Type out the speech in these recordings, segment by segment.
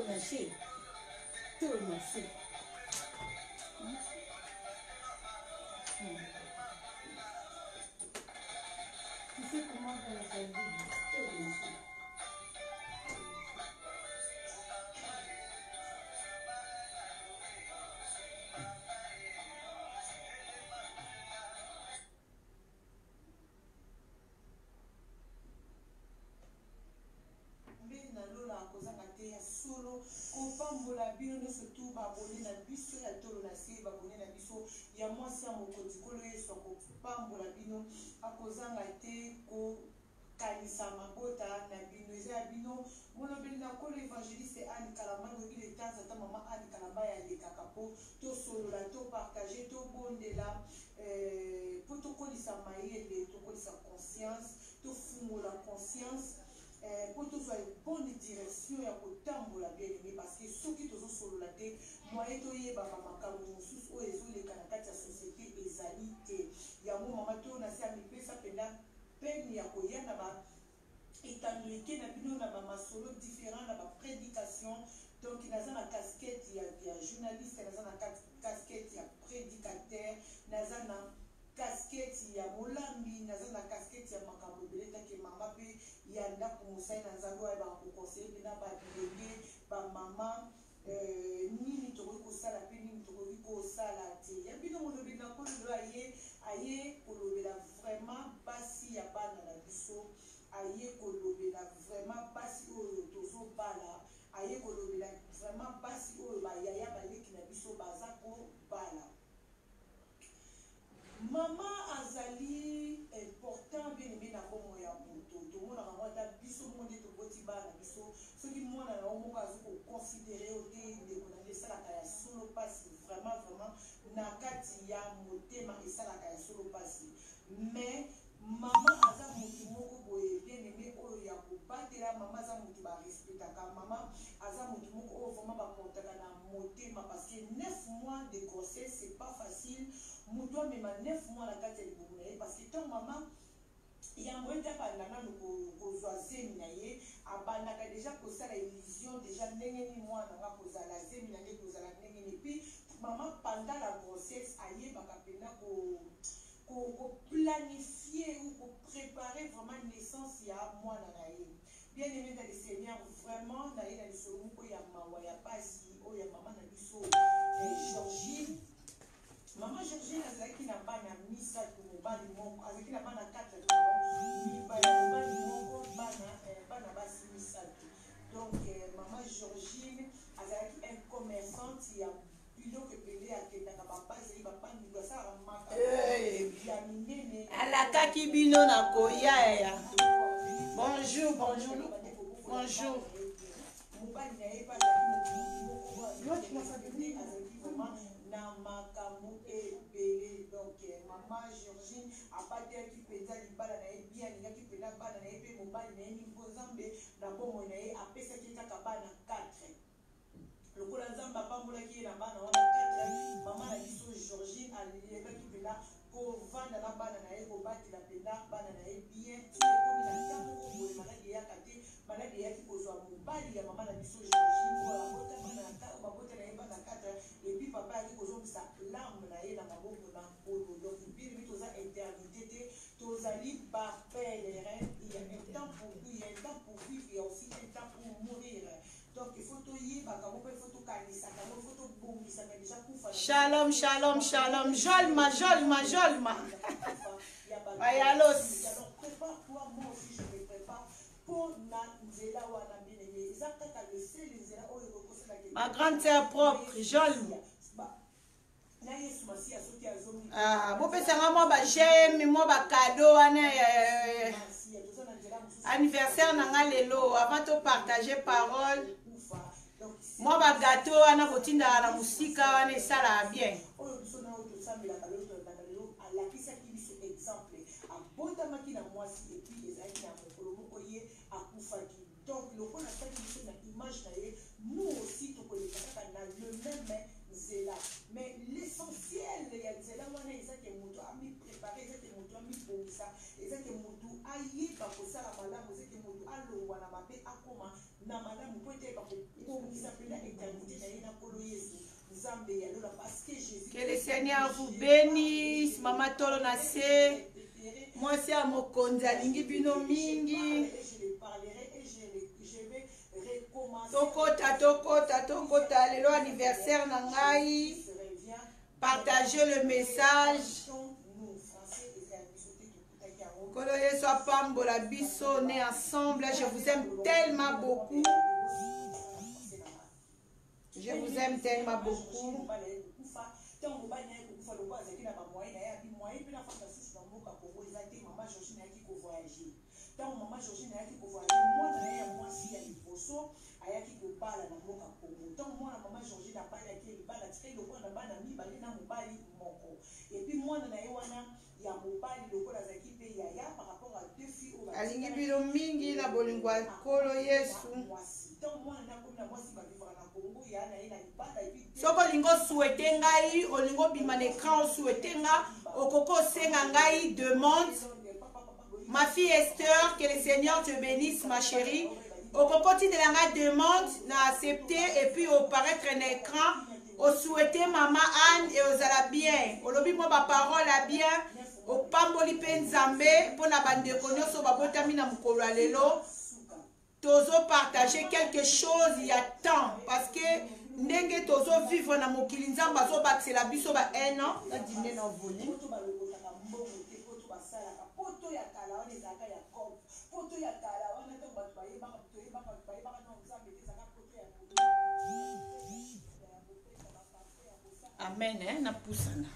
lâché. Tout lâché. Tu sais comment on va faire tout lâché. solo kopambola bino nyonso tu babone na biso ya tolo na se babone na biso ya mwasi ya mokonzi kolo yesu akopambola bino akozanga te kokanisa mabota na bino eza ya bino molobeli na kolo évangéliste Anne Kalamba lobi le temps ata mama Anne Kalamba yalekaka mpo tosolola topartage tobondela mpo tokolisa mayele tokolisa conscience tofungola conscience pour tout soit bonne direction ya kotambola bien aimé parce que soki tozosolola te moye toyeba bamakambo mosusu oyo ezoleka na kati ya société ezali te yango mama to na se ya mipesa mpenda pene ya koya na baetandoleke na bino na bamasolo différent na baprédication donc naza na casquette ya journaliste naza na casquette ya prédicateur naza na casquette ya molambi naza na casquette ya makambo ebele take mama mpe ya ndako mosali na nzambe oyo bakokonseye mpena babilenge bamama nini tokoki kosala mpe nini tokoki kosala te ya bino molobi na kololo aye kolobela vraiment basi ya bana na biso aye kolobela vraiment basi oyo tozobala aye kolobela vraiment basi oyo bayaya baleki na biso baza kobala mama azali important bien aimé na bomo ya moto tomonaka ngo ata biso moko nde toboti bana biso soki mwana na yo moko aza koconsidere yo te ndeko na nde esalaka ya solo mpasi vraiment na kati ya motema esalaka ya solo mpasi mais mama aza motu moko boye bien aimé oyo ya kobatela mama aza motu barespectaka mama aza motu moko oyo vraiment baportaka na motema parce que 9 mois de grossesse c'est pas facile moto amema 9 mois na kati ya libumu na ye parce que tant mama yango ete abanda nano kozwa zemi na ye abandaka deja kosala illusion deja ndenge nini mwana nga kozala zemi na nde kozala ndenge nini puis mama pendant la grossesse ayebaka mpena koplanifie ou kopréparer vraiment naissance ya mwana na ye bien aimé dans le Seigneur vraiment na ye na lisolo moko ya mawa ya pasi oyo ya mama na biso Georgine mama Georgine azalaki na bana misato mobali moko azalaki na bana 4 mobali moko bana basi misato donc mama Georgine azalaki un commerçante ya biloko ebele akendaka bapasi bapangi asalaka maka ya minene alakaki bino na koya bonjour mobali na ye azalaki vraiment na makambo ebele donc mama Georgine abatelaki mpenza libala na ye bien alingaki mpenza bana na ye mpe mobali na ye nimbo nzambe na bomoi na ye apesaki kaka bana 4 lokola nzambe apambolaki ye na bana wana 4 mama na biso Georgine alingaki mpenza kovanda na bana na ye kobatela mpenza bana na ye bien ti ekomi na ntango oboye maladi eyaka te maladi eyaki kozwa mobali ya mama na biso Georgine oyo babota na ye bana 4 epuis papa yaki kozongisa larme na ye na maboko na polo donc birimi toza éternité te tozali bapèlerin il y a un temps pour tout il y a un temps pour vivre il y a aussi un temps pour mourir donc il faut toyebaka moko il faut tokanisaka moko il faut tobongisaka déjà kufa shalom jolma ayalosi alors prépare-toi moi aussi je me prépare pour na nzela wana bien aimé eza kaka le seul nzela oyo kokosalaki ma grande sœur propre jolma bopesanga mwa bageme mwa bakado wana anniversaire na nga lelo avant topartage parole mwa bagato wana kotindaka na mosika wana esalaka bien alakisaki biso exemple abotamaki na mwasi epuis ezalaki na mokolo moko ye akufaki donc lokola ataki biso na image na ye nous aussi tokoleka kaka na le même nzela mais l'essentiel ya nzela wana ezaki moto amiprépare ezaki moto amibongisa ezaki moto ayeba kosala malamu ezaki moto alongwa na mabe akoma na malamu po ete yeba kobongisa mpe Que le Seigneur vous bénisse. Maman Tolo Nassé. Moi c'est à Mokonza Lingi Bino Mingi. Tokota, lelo anniversaire Nangai. Partagez le message. Koloye soit Pambola Bisso, né ensemble. Je vous aime tellement beaucoup. Je vous aime tellement beaucoup. Alingi bilo mingi na bolingo kolo Yesu. Soko lingo souhaité ngai, olingo bima l'écran souhaité nga, okoko senga ngai demande. Ma fille Esther, que le Seigneur te bénisse ma chérie. Okoko ti de la demande, na accepté et puis au paraître un écran, au souhaité maman Anne et aux ala bien. Olobi mo ba parole a bien. Au pamboli penzambe pour na bande konyoso babotami na mukolo lelo. Tozo partager quelque chose il y a temps parce que ndenge tozo vivre na mokili nzamba zo baksela biso ba 1 an na dîner na voli. Amen hein na pusana.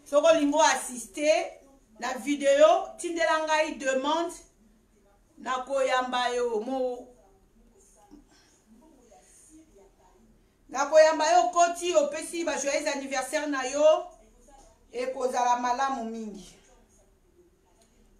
Soko lingo assister la vidéo tindelanga i demande na koyamba yo mo na koyamba yo koti opesi ba joyeux anniversaire na yo et kozala malamu mingi.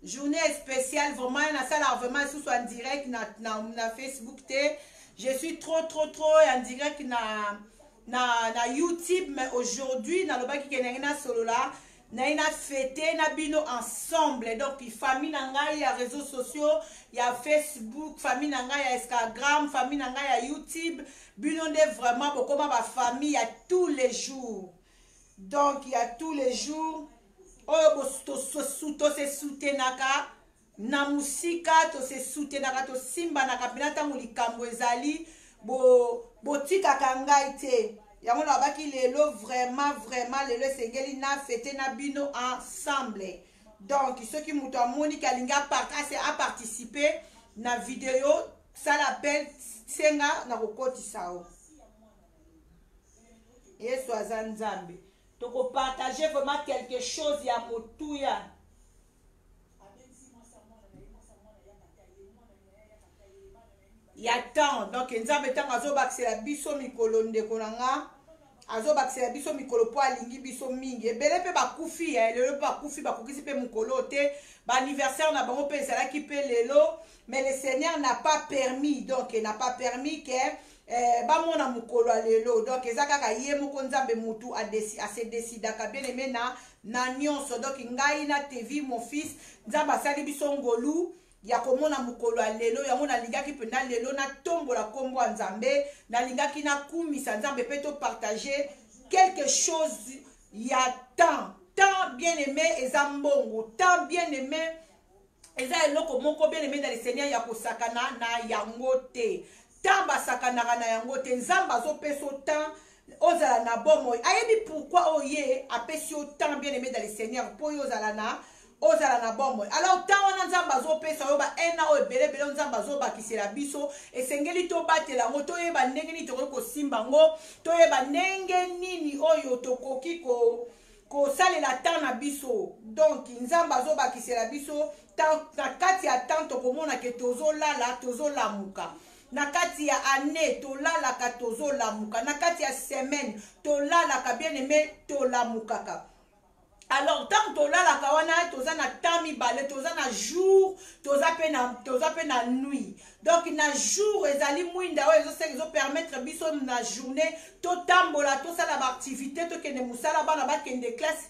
Journée spéciale vraiment na sala vraiment sous en direct na Facebook te. Je suis trop en direct na YouTube, mais aujourd'hui na loba ki kenengena solo la na ina fêter na bino ensemble. Donc il famille nanga ya réseaux sociaux, il y a Facebook, famille nanga ya Instagram, famille nanga ya YouTube, bino de vraiment beaucoup ma famille, il y a tous les jours. Donc il y a tous les jours. Oh to se soutenaka na musika, to se soutenaka to simba na kapinata mulikambo ezali botika kangai te yango na baki lelo vraiment lelo sengeli na fêter na bino ensemble. Donc ceux qui muto amoni kalinga partager à participer na vidéo ça l'appelle senga na kokoti sao Yesu azanzambe toko partager vraiment quelque chose ya motuya. Il y a temps, donc nzambe tant azo baksela biso mikolo ndeko nanga azo baksela biso mikolo po alingi biso mingi ebele pe bakufi lelo bakufi bakokisi pe mukolo te ba anniversaire na bango pe ezalaki pe lelo, mais le Seigneur n'a pas permis, donc il n'a pas permis que bamona mukolo lelo, donc ezaka ka ye moko nzambe mutu a se décidaka bien aimé na nyonso. Donc ngai na TV mon fils nzamba sali biso ngolu ya komona mukolo lelo yango na lingaki pena lelo na tombola kombo nzambe na lingaki na kumisa nzambe pe to partager quelque chose ya tant bien aimé ezambongo tant bien aimé eza eloko moko bien aimé dans le Seigneur ya kosakana na yango te tant basakanaka na yango te nzamba zo peso tant ozala na bomo ayebi pourquoi oye apesi autant bien aimé dans le Seigneur po ozala na bombo. Alors tant on nzamba zo pesa yo ba ena o ebele nzamba zo bakisela biso esengeli to batela ngo to yeba ndenge ni to ko simba ngo to yeba ndenge nini oyo tokoki ko salela tant na biso. Donc nzamba zo bakisela biso na kati ya tant to komona ke tozo lamuka. Na kati ya année to lalaka tozo lamuka. Na kati ya semaine to lalaka bien aimé to lamukaka. Alors tant to la kawana toza na tami balé toza na jour toza pe na nuit. Donc na jour ezali mwinda o ezo permettre biso na journée to tambola to sala ba activité to kende musala bana ba kende classe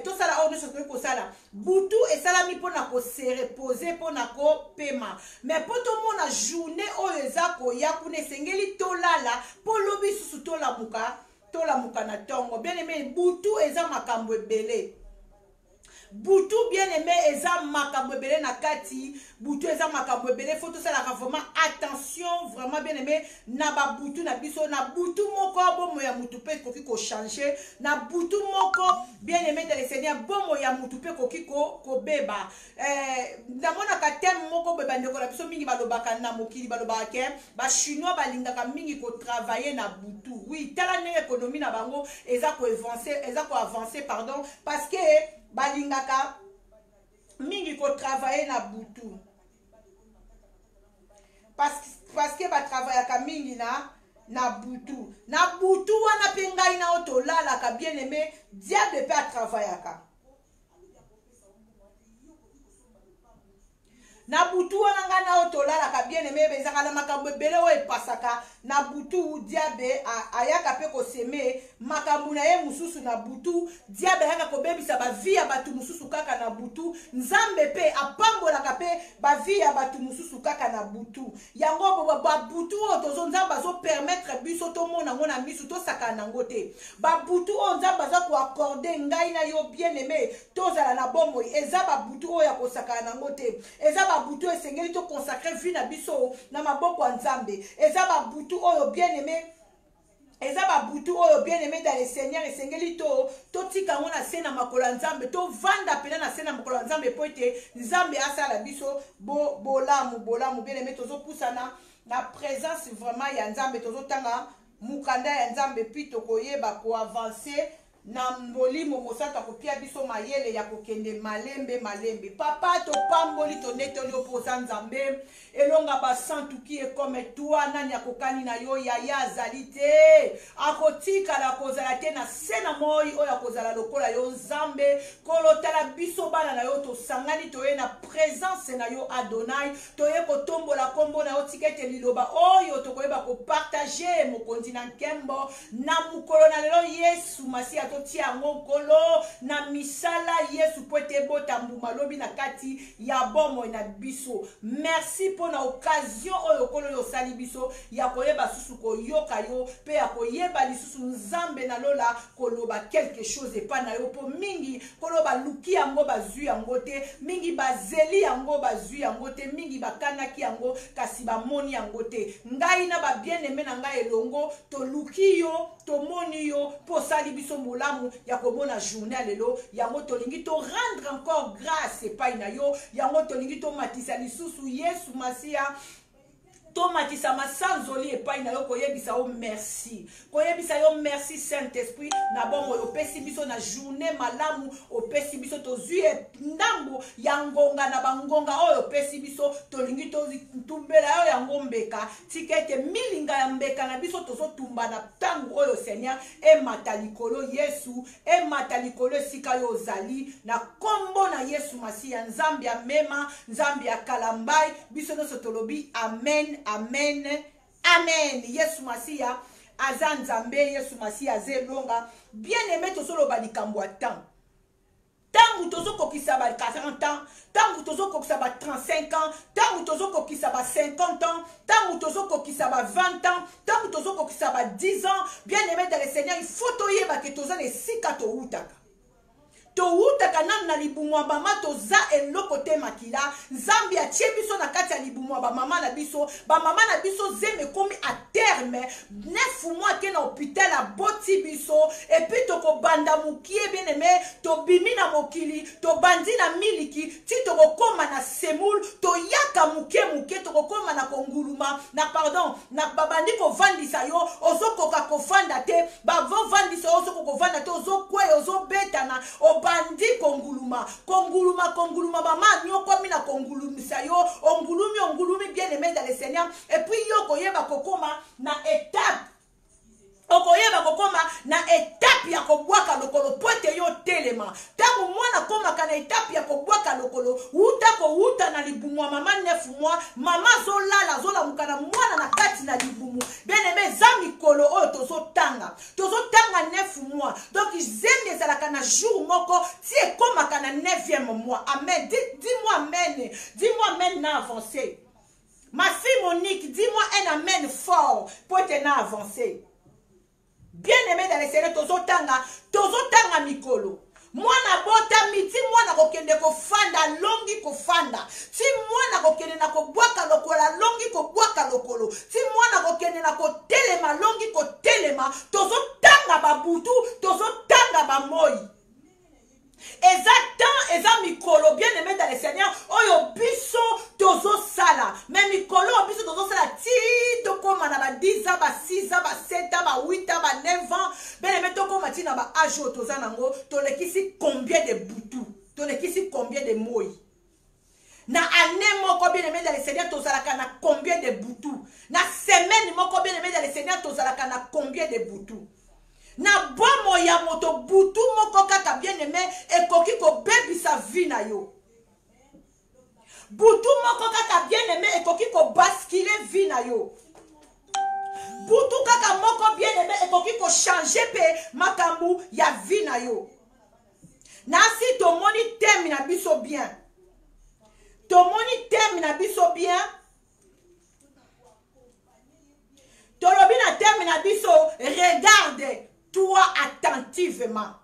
to sala ordre so ko sala butu et salami pona ko se reposer pona ko pema. Mais poto mona journée o ezako ya kune sengeli to lala po lobi susu to la muka tolamuka na tongo. Bien aimé, butu eza makambo ebele. Butu bien aimé eza makambo ebele na kati. Butu eza makambo ebele. Faut tout ça la vraiment attention vraiment bien aimé na ba butu na biso na butu moko bomo ya mutu pe koki ko changer na butu moko bien aimé dans le Seigneur bomo ya mutu pe koki ko beba na mona ka tem moko beba ndeko na biso mingi balobaka na mokili balobaka ke ba chinois balingaka mingi ko travailler na butu. Oui, tala ne économie na bango eza ko avancer pardon parce que balingaka mingi ko travailler na butu parce que ba travaillaka mingi na butu wana pe ngai na otolalaka bien aimé diable pe a travaillaka na butu wana nga na otolalaka bien aimé bezaka na makambo ebele oyo epasaka na butu diable ayaka pe koseme makambo na ye mususu na butu diable ayaka kobebisa bavi ya bato mususu kaka na butu nzambe pe apambolaka pe bavi ya bato mususu kaka na butu yango babutu oyo tozo nzambe azopermettre biso tomona ngo na misu tosaka nango te babutu oyo nzambe aza koakorde ngai na yo bien aimé tozala na bomoi eza babutu oyo ya kosaka nango te eza babutu esengeli to consacrer vie na biso na maboko ya nzambe eza babutu oyo bien aimé eza babutu oyo bien aimé dans le Seigneur esengeli totika ngo na se na makolo ya nzambe tovanda pena na se na makolo ya nzambe po ete nzambe asala biso bolamu bien aimé tozopusana na présence vraiment ya nzambe tozotanga mukanda ya nzambe pi tokoyeba koavancer na molimo mosantu akopia biso mayele ya kokende malembe papa topamboli tonetoli opoza nzambe elonga basantu ki ekome toi nani akokani na yo yaya azali te akotikala kozala te na se na moi oyo akozala lokola yo nzambe kolotala biso bana na yo tosangani toye na présence na yo Adonai toye kotombola kombo na yo tika ete liloba oyo tokoyeba kopartage mokonzi na nkembo na mukolo na lelo Yesu Masiya tia ngokolo na misala Yesu poete bota mbuma lobi na kati ya bomo na biso. Merci pour na occasion oyo kolo yo sali biso ya koyeba susu koyoka yo pe ya koyeba lisusu nzambe na lola koloba quelque chose epa na yo po mingi koloba luki yango bazui yango te mingi bazeli yango bazui yango te mingi bakanaki yango kasi bamoni yango te ngai na ba bien aimé na ngai elongo to luki yo to moni yo po sali biso molamu ya komona journée lelo yango tolingi to rendre encore grâce epai na yo yango tolingi to matisa lisusu Yesu Masiya tomatisa masanzoli epai na yo koyebisa yo merci koyebisa yo merci Saint-Esprit na bongo opesi biso na journée malamu opesi biso tozwi ndambo ya ngonga na bangonga oyo opesi biso tolingi totumbela yo yango mbeka tikete milinga ya mbeka na biso tozotumba na tangu oyo Seigneur emata likolo Yesu emata likolo esika yo ozali na kombo na Yesu Masiya nzambe ya mema nzambe ya kalambai biso nyonso tolobi amen amen amen. Yesu Masiya aza nzambe Yesu Masiya azelonga bien aimé tozoloba likambo ya temps tangu tozokokisa ba 40 ans tangu tozokokisa ba 35 ans tangu tozokokisa ba 50 ans tangu tozokokisa ba 20 ans tangu tozokokisa ba 10 ans bien aimé dans le Seigneur il faut toyeba ke tozana esika toutaka toutaka nanu na libumwa mama toza eloko te makila nzambi atie biso na kati ya libumwa ba mama na biso zeme komi a terme 9 mois ke na hôpital a boti biso et puis toko banda mukie bien aimé to bimi na mokili to bandi na miliki ti toko koma na semul to yaka muke toko koma na konguluma na pardon na babandi ko vandisa yo ozokoka ko vanda te bavo vandisa yo ozoko vanda te ozokwe ozobetana bandi konguluma mama nyoko mina kongulumisa yo ongulumi bien aimé dans le Seigneur et puis yo koyeba kokoma na étape okoyeba kokoma na étape ya kobwaka lokolo pote yo telema tangu mwana koma kana étape ya kobwaka lokolo uta na libumwa mama 9 mois mama zola mukana mwana na kati na libumu bien aimé zamikolo oyo tozotanga 9 mois donc zembe ezalaka na jour moko ti ekomaka na 9e mois amen dis-moi amen na avancé ma fille Monique dis-moi un amen fort pour te na avancer Bien-aimé dans le Seigneur, tozotanga mikolo. Mwana bota miti mwana kokende kofanda longi kofanda. Si mwana kokende na kobwaka lokola longi kobwaka lokolo. Si mwana kokende na kotelema longi kotelema. Tozotanga babutu, tozotanga bamoyi. Exactement, eza mikolo bien aimé dans le Seigneur. Oyo biso tozo sala. Mais mikolo biso tozo sala ti toko mana ba 10 ans, ba 6 ans, ba 7 ans, ba 8 ans, ba 9 ans. Bien aimé toko matina ba âge toza nango. Tolekisi combien de butu? Tolekisi combien de moyi? Na année moko bien aimé dans le Seigneur tozalaka na combien de butu? Na semaine moko bien aimé dans le Seigneur tozalaka na combien de butu? Na bomo ya moto butu moko kaka bien aimé ekoki ko bebi sa vie na yo. Butu moko kaka bien aimé ekoki ko basculer vie na yo. Butu kaka moko bien aimé ekoki ko changer pe makambu ya vie na yo. Na si to moni terme na biso bien. To moni terme na biso bien. To lobi na terme na biso regarde toi attentivement.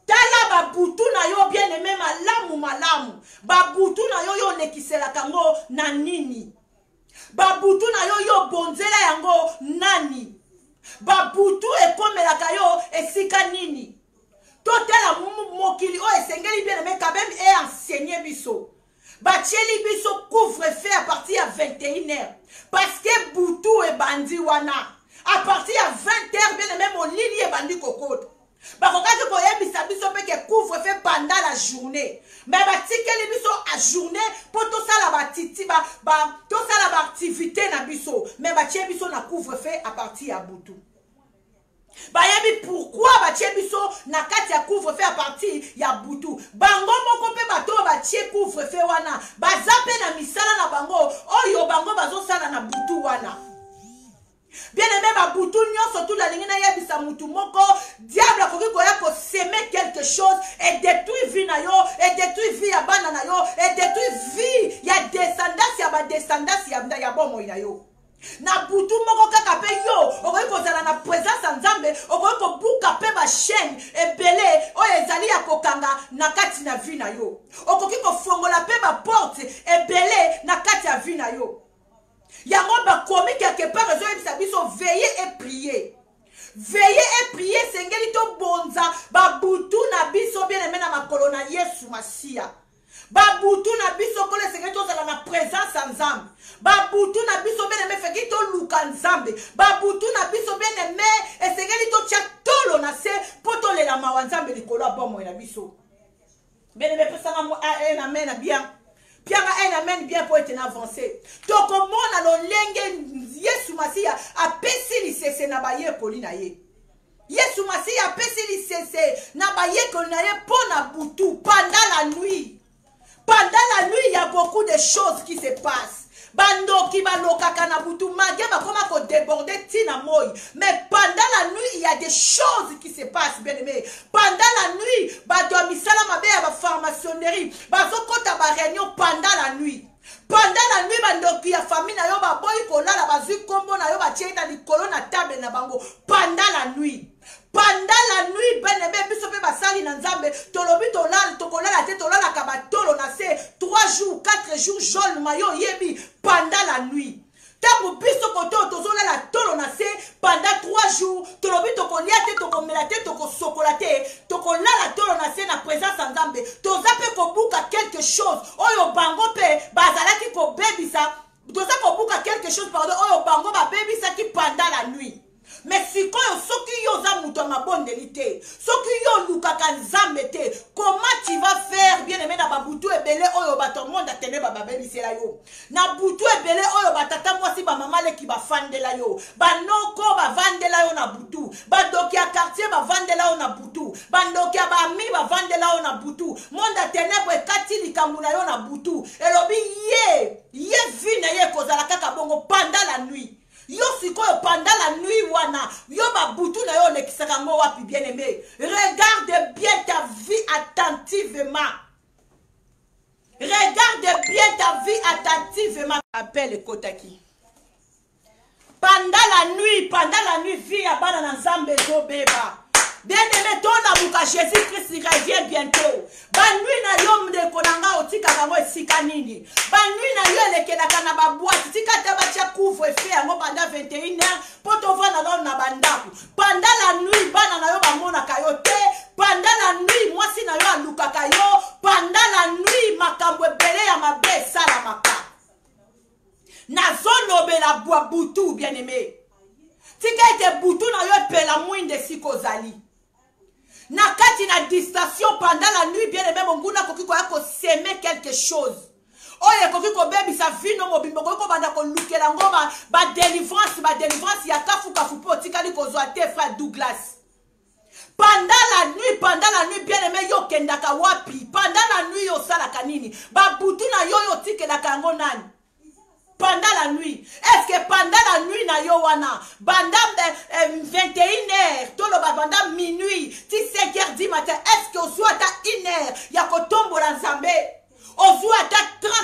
Tala babutu na yo bien aimé malamu. Babutu na yo yo nekisela kango na nini. Babutu na yo yo bonzela yango nani. Babutu ekomelaka yo esika nini. Totala mokili o esengeli bien aimé quand même et enseigner biso. Batieli biso couvre-feu à partir à 21h. Parce que butu e bandi wana. À partir à 20h, bien même au lit et bandi cocotte. Bakokaki ko yebisa biso pe ke couvre-feu pendant la journée. Mais batikeli biso à journée pour tout ça la batiti tout ça la activité na biso. Mais batie biso na couvre-feu à partir à butu. Bayebi pourquoi batie biso na kati ya couvre-feu à partir ya butu. Bango moko pe bato batie couvre-feu wana. Bazape na misala na bango. Oyo bango bazo sala na butu wana. Bien aimé babutu nyonso tout la ligne na yebisa mutu moko diable akoki koya ko semer quelque chose et détruire vie na yo et détruire vie ya bana na yo et détruire vie ya descendance ya ba descendance ya bomo na yo. Na butu moko kaka pe yo okoki kozala na présence ya Nzambe okoki kobuka pe ba chaîne ebele oyo ezali ya kokanga na kati na vie na yo. Okoki kofongola pe ba porte ebele na kati ya vie na yo. Yango bakomi quelque part veillez et priez. Veillez et priez sengeli to bonza babutu na biso bien aimé na makolo na Yesu Masia. Babutu na biso kole sengeli to zala na présence en Nzambe. Babutu na biso bien aimé feki to luka Nzambe. Babutu na biso bien aimé esengeli to tia tolo na se poto le la mawa Nzambe likolo bomo na biso. Bien aimé pesanga mo amen bien. Pierre un amen bien pour être avancé. Donc comment on a l'olenge Yesu Masia a pesi li sese na baye kolina ye. Yesu Masia a pesi li sese na baye kolina ye pour na butu pendant la nuit. Pendant la nuit il y a beaucoup de choses qui se passent. Bando ki baloka kana butu magia ba koma ko déborder tina moy. Mais pendant la nuit il y a des choses qui se passent bien aimé. Pendant la nuit ba do misala mabe ya ba pharmacionnerie ba zokota ba réunion pendant la nuit. Pendant la nuit bando ki ya famille na yo ba boy ko lala ba zu kombo na yo ba tieta likolo na table na bango pendant la nuit. Pendant la nuit ben aimé biso pe basali na Nzambe tolobi tolala tokolala te tolala ka batolo na se 3 jours 4 jours jol mayo yebi pendant la nuit. Tabu biso koto tozola la tolo na se pendant 3 jours tolobi tokolia te tokomela te tokosokola te tokolala tolo na se na présence en Nzambe toza pe kobuka quelque chose oyo bango pe bazalaki ko bebisa toza kobuka quelque chose pardon oyo bango ba bebisa ki pendant la nuit. Mais si quand soki yo za muto mabondeli te soki yo lukaka Nzambe te comment tu vas faire bien aimé na babutu ebele oyo bato monde atene ba babebisela yo na butu ebele oyo batata mwasi ba mama leki ba fandela yo banoko ba vandela yo na butu badoki ya quartier ba vandela yo na butu bandoki ya ba mi ba vandela yo na butu monde atene bo ekati likambu na yo na butu elobi ye vina ye kozala kaka bongo pendant la nuit. Yo sikoyo pendant la nuit wana yo babutu na yo lekisaka ngo wapi bien aimé. Regarde bien ta vie attentivement. Regarde bien ta vie attentivement. Appelle Kotaki. pendant la nuit, vie ya bana na nzambe ezobeba. Bien-aimé, ton amour Jésus-Christ revient bientôt. Banui na yo mdeko nanga otika kango esika nini. Banui na yo elekelaka na baboite. Tika te batia couvre-feu yango pendant 21h. Poto vana na bandaku. Pendant la nuit, bana na yo bamonaka yo te. Pendant la nuit, mwasi na yo alukaka yo. Pendant la nuit, makambo ebele ya mabe esalamaka. Nazolobela bwa butu, bien-aimé. Tika ete butu na yo epela mwinde sikozali. Nakati na distraction pendant la nuit, bien aimé, mon guna kokiko yako semer quelque chose. Oye kokiko baby sa vie no mobimbo kokiko banda ko lukela ngoma ba délivrance ya kafu po tikali ko zoate frère Douglas. Pendant la nuit, bien aimé, yo kendaka wapi. Pendant la nuit yo sala kanini. Ba butu na yo tikela kango nani. Pendant la nuit. Est-ce que pendant la nuit na yo wana pendant 21h tolo pendant minuit 5h du matin est-ce que ozu ata 1h ya kotombola nzambe ozu ata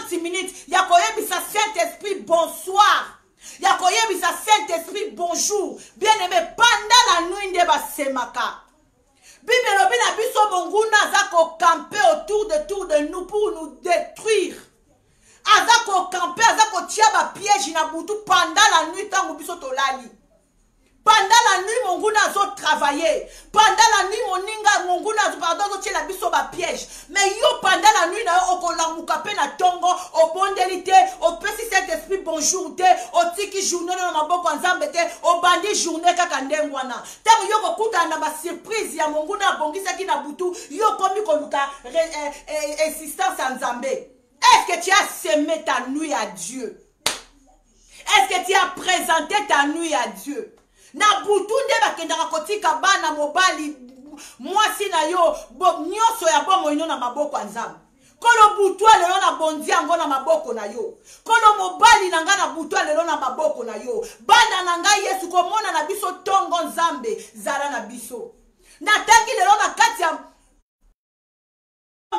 30 minutes ya koyebisa Saint-Esprit bonsoir ya koyebisa Saint-Esprit bonjour bien-aimé pendant la nuit nde basemaka Bible lobi na biso monguna za ko camper autour de nous pour nous détruire. Azako camper, azako tia ba piège na butu pendant la nuit tango biso tolali. Pendant la nuit monguna zo travailler. Pendant la nuit moninga monguna zo pardon zo tia la biso ba piège. Mais yo pendant la nuit na yo okolamuka pe na tongo obondelité, opesi cet esprit bonjour te, otiki journée na maboko nzambe te, obandi journée kaka ndengwana. Tango yo kokuta na ba surprise ya monguna bongisa ki na butu, yo komi koluka existence en nzambe. Est-ce que tu as semé ta nuit à Dieu? Est-ce que tu as présenté ta nuit à Dieu? Na butu nde bakendaka kotika bana mobali mwasi na yo nyonso ya bomo ino na maboko ya nzambe. Kolo butu lelo na bondi yango na maboko na yo. Kolo mobali na nga na butu lelo na maboko na yo. Bana na nga Yesu komona na biso tongo nzambe zala na biso. Natangi lelo na kati ya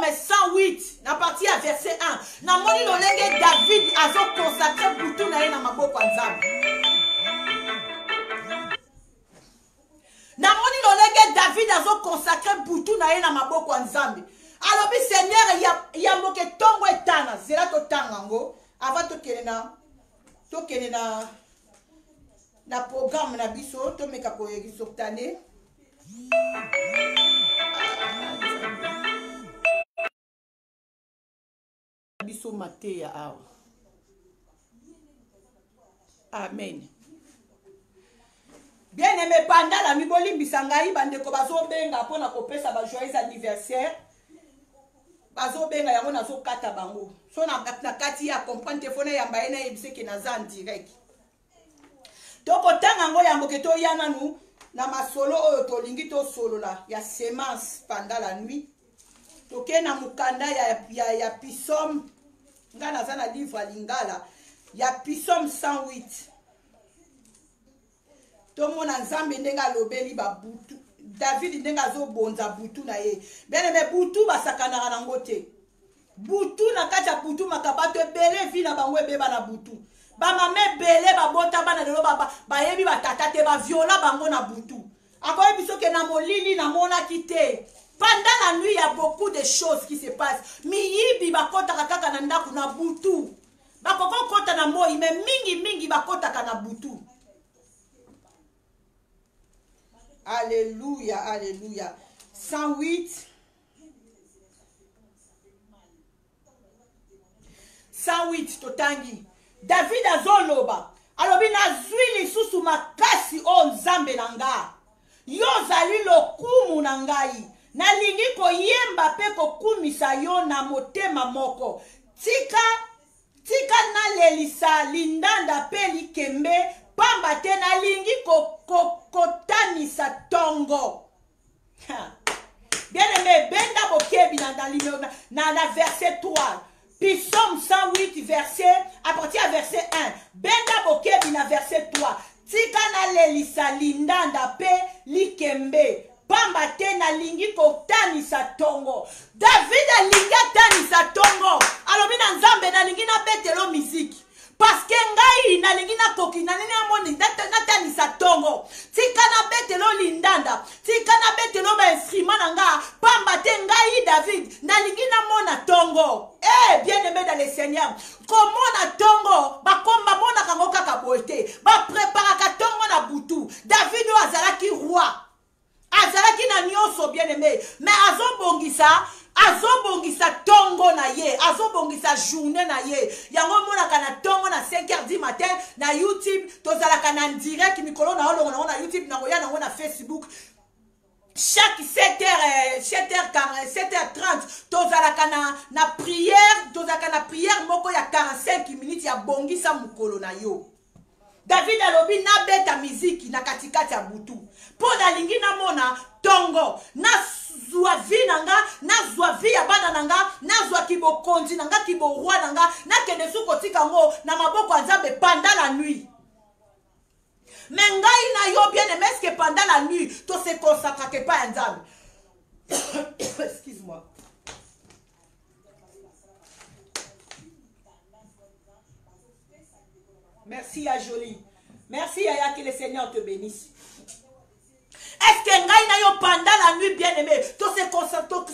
mais 108 na partie à verset 1 na moni lolenge David azo consacré butu na ye na maboko ya nzambe. Na moni lolenge David azo consacré butu na ye na maboko ya nzambe. Alobi Seigneur ya moke tongo etana zela to tangango avant to kene na programme na biso to meka ko exoptane. Biso mateya awa. Amen. Bien aimé pendant la nuit bolimbisa ngai bandeko bazobenga pona kopesa ba joyeux anniversaire. Bazobenga yango nazo kata bango. So na kati ya comprendre téléphone ya mbaena yebise ke naza en direct. Toko tanga ngo ya mboke to yana nu na masolo oyo tolingi to solo la ya semence pendant la nuit. Toke na mukanda ya Psalm ngana zana livre lingala ya Psalm 108. Tomona nzambe ndenga lobeli ba butu David ndenga zo bonza butu na ye. Bien-aimé butu basakana na ngote. Butu na kacha butu makabato ebele vi na bango ebeba na butu. Ba mame bele ba bota bana lelo ba yebi ba tata te ba viola bango na butu. Akoye biso ke na molili na mona kite. Pendant la nuit, il y a beaucoup de choses qui se passent. Miyibi bakota kaka na ndaku na butu. Bakoko kota na moi, mais mingi bakota kana butu. Alléluia, alléluia. 108. 108 totangi. David azoloba. Alobi nazwi lisusu makasi o nzambe na nga. Yo zali lokumu na ngai. Nalingi koyemba pe kokumisa yo na motema moko. Tika na lelisa lindanda pe likembe pamba te nalingi kotanisa tongo. Bien aimé, benda bokebi na verset 3. Psalm 108 verset, à partir à verset 1. Benda bokebi na verset 3. Tika na lelisa lindanda pe likembe pamba te nalingi kotanisa tongo. David alingi atanisa tongo. Alobi na nzambe nalingi na betelo miziki. parce que ngai nalingi nakoki nanini amoni natanisa tongo tika na betelo lindanda tika na betelo ba instrument na nga pamba te ngai David nalingi namona tongo bien aimé dans le Seigneur komona tongo bakomba mona kango kaka boete ba prépara tongo na butu David o azalaki roi azalaki na nyonso bien aimé mais azobongisa tongo na ye azobongisa journée na ye yango monaka na tongo na 5h du matin na YouTube tozalaka na direct mikolo na olongo na YouTube na koya na Facebook chaque 7h30 tozalaka na prière moko ya 45 minutes ya bongisa mukolo na yo. David alobi na beta miziki na katikati ya butu po nalingi namona tongo na zwa vi nanga na zwa vi ya bana nanga na zwa kibokonzi nanga kiborwa nanga na kende suko tika ngo na maboko ya Nzambe pendant la nuit. Mais ngai na yo bien aimé, est-ce que pendant la nuit to se consacre que pas à Nzambe? Excuse-moi. Merci à Jolie. Merci à que le Seigneur te bénisse. Est-ce que ngai na yo pendant la nuit bien aimé, to se consacre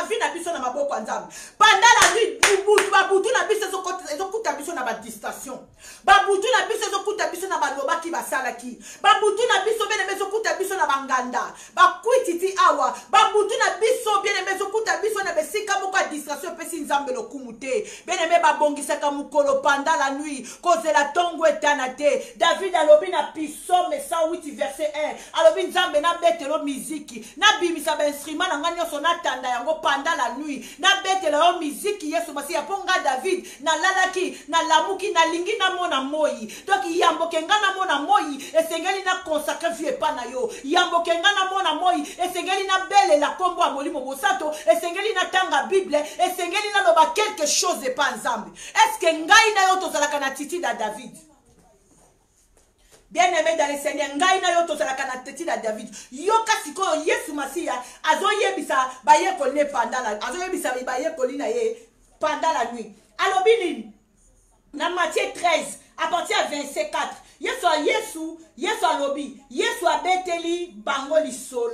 vie na biso na maboko ya Nzambe. Pendant la nuit babutu na biso ezokuta biso na ba distraction. Babutu na biso ezokuta biso na baloba ki basalaki. Babutu na biso bien aimé ezokuta biso na banganda. Bakwititi awa. Babutu na biso bien aimé ezokuta biso na besika moko ya distraction pesi Nzambe lokumu te. Bien aimé babongisaka mukolo pendant la nuit. Cause la tongo etana te. David alobi na Psaume 108 verset 1. Alobi Nzambe na betelo miziki. Na bimisa ba instrument na ngani nyonso na tanda yango pendant la nuit. Na betelo miziki Yesu masi aponga David na lalaki na lamuki na lingi na mona moi. Donc yamboke ngana mona moi esengeli na consacrer vie pa na yo. Yamboke ngana mona moi esengeli na bele la kombo a molimo bosato esengeli na tanga Bible esengeli na loba quelque chose pa Nzambe. Est-ce que ngai na yo tozalaka na titi da David? Bien aimé dans le Seigneur, ngai na yo tozalaka na titi da David. Yo kasi ko Yesu Masia azoyebisa baye kolne pendant la azoyebisa baye kolina ye pendant la nuit. Alors bini na Matthieu 13 à partir de verset 4. Yesu alobi Yesu abeteli bango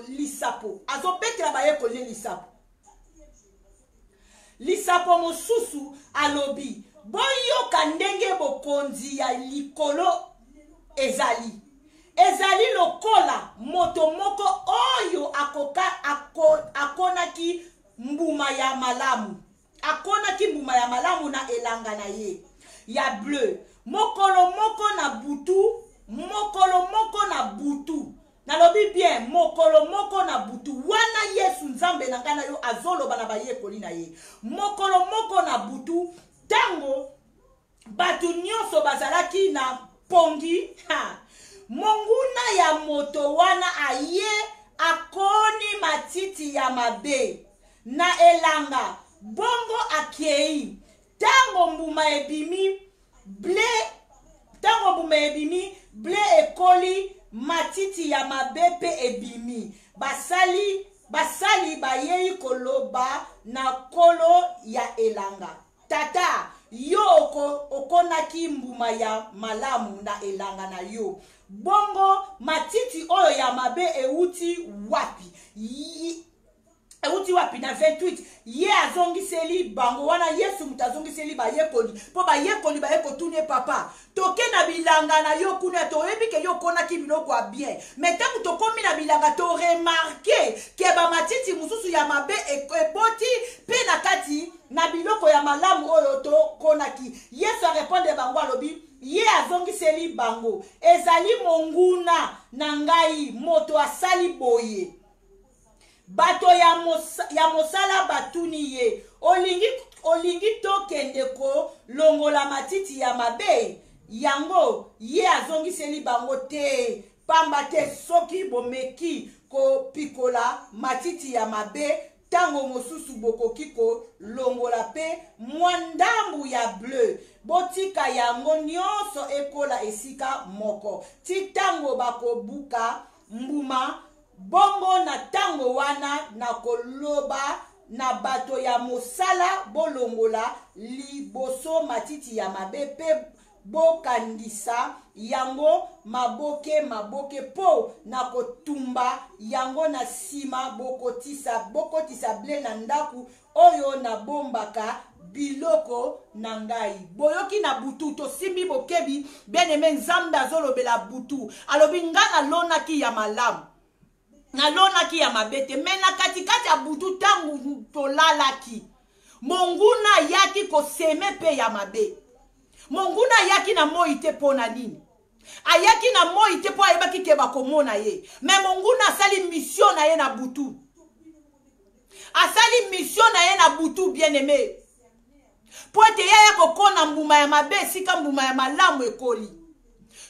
lisapo. Azobetela baye kolne lisapo. Lisapo mosusu alobi boyoka ndenge bokonzi ya likolo ezali lokola moto moko oyo akonaki mbuma ya malamu na elanga na ye ya bleu mokolo moko na butu nalobi bien mokolo moko na butu wana Yesu Nzambe na ngana yo azoloba na bayekoli na ye mokolo moko na butu tango batu nyonso bazalaki na pongi monguna ya moto wana aye akoni matiti ya mabe na elanga bongo akei tango mbuma ebimi ble ekoli matiti ya mabe pe ebimi basali bayei koloba na kolo ya elanga tata yo okonaki mbuma ya malamu na elanga na yo bongo matiti oyo ya mabe euti wapi na 28 ye azongiseli bango wana Yesu mutazongiseli bayekoli po bayekoli bayekotunie papa toke na bilanga na yo kuna toyebi ke yo konaki biloko ya bien mais tangu tokomi na bilanga to remarquer ke ba matiti mususu ya mabe eboti pe na kati na biloko ya malamu oyo to konaki. Yesu arépondre bango alobi ye azongiseli bango ezali monguna na ngai moto asali boye bato ya mosala batuni ye olingi tokende ko longola matiti ya mabe yango ye azongiseli bango te pamba te soki bomeki ko pikola matiti ya mabe tango mosusu bokoki ko longola pe mwandambu ya bleu botika yango nyonso ekola esika moko ti tango bakobuka mbuma bongo na tango wana na koloba na bato ya mosala bolongola liboso matiti ya mabe pe bokandisa yango maboke po na kotumba yango na sima bokotisa ble na ndaku oyo na bombaka biloko na ngai. Boyoki na butu to simbi bokebi bien-aimé nzambe azolobela butu alobi nga nalonaki ya malamu nalonaki ya mabete me na katikati ya butu tangu tolalaki monguna yaki koseme pe ya mabe. Monguna ayaki na moi te pona nini? Ayaki na moi te po ayebaki ke bakomona ye. Me monguna asali mission na ye na butu. Asali mission na ye na butu bien-aimé. Po ete ya kokona mbuma ya mabe sika mbuma ya malamu ekoli.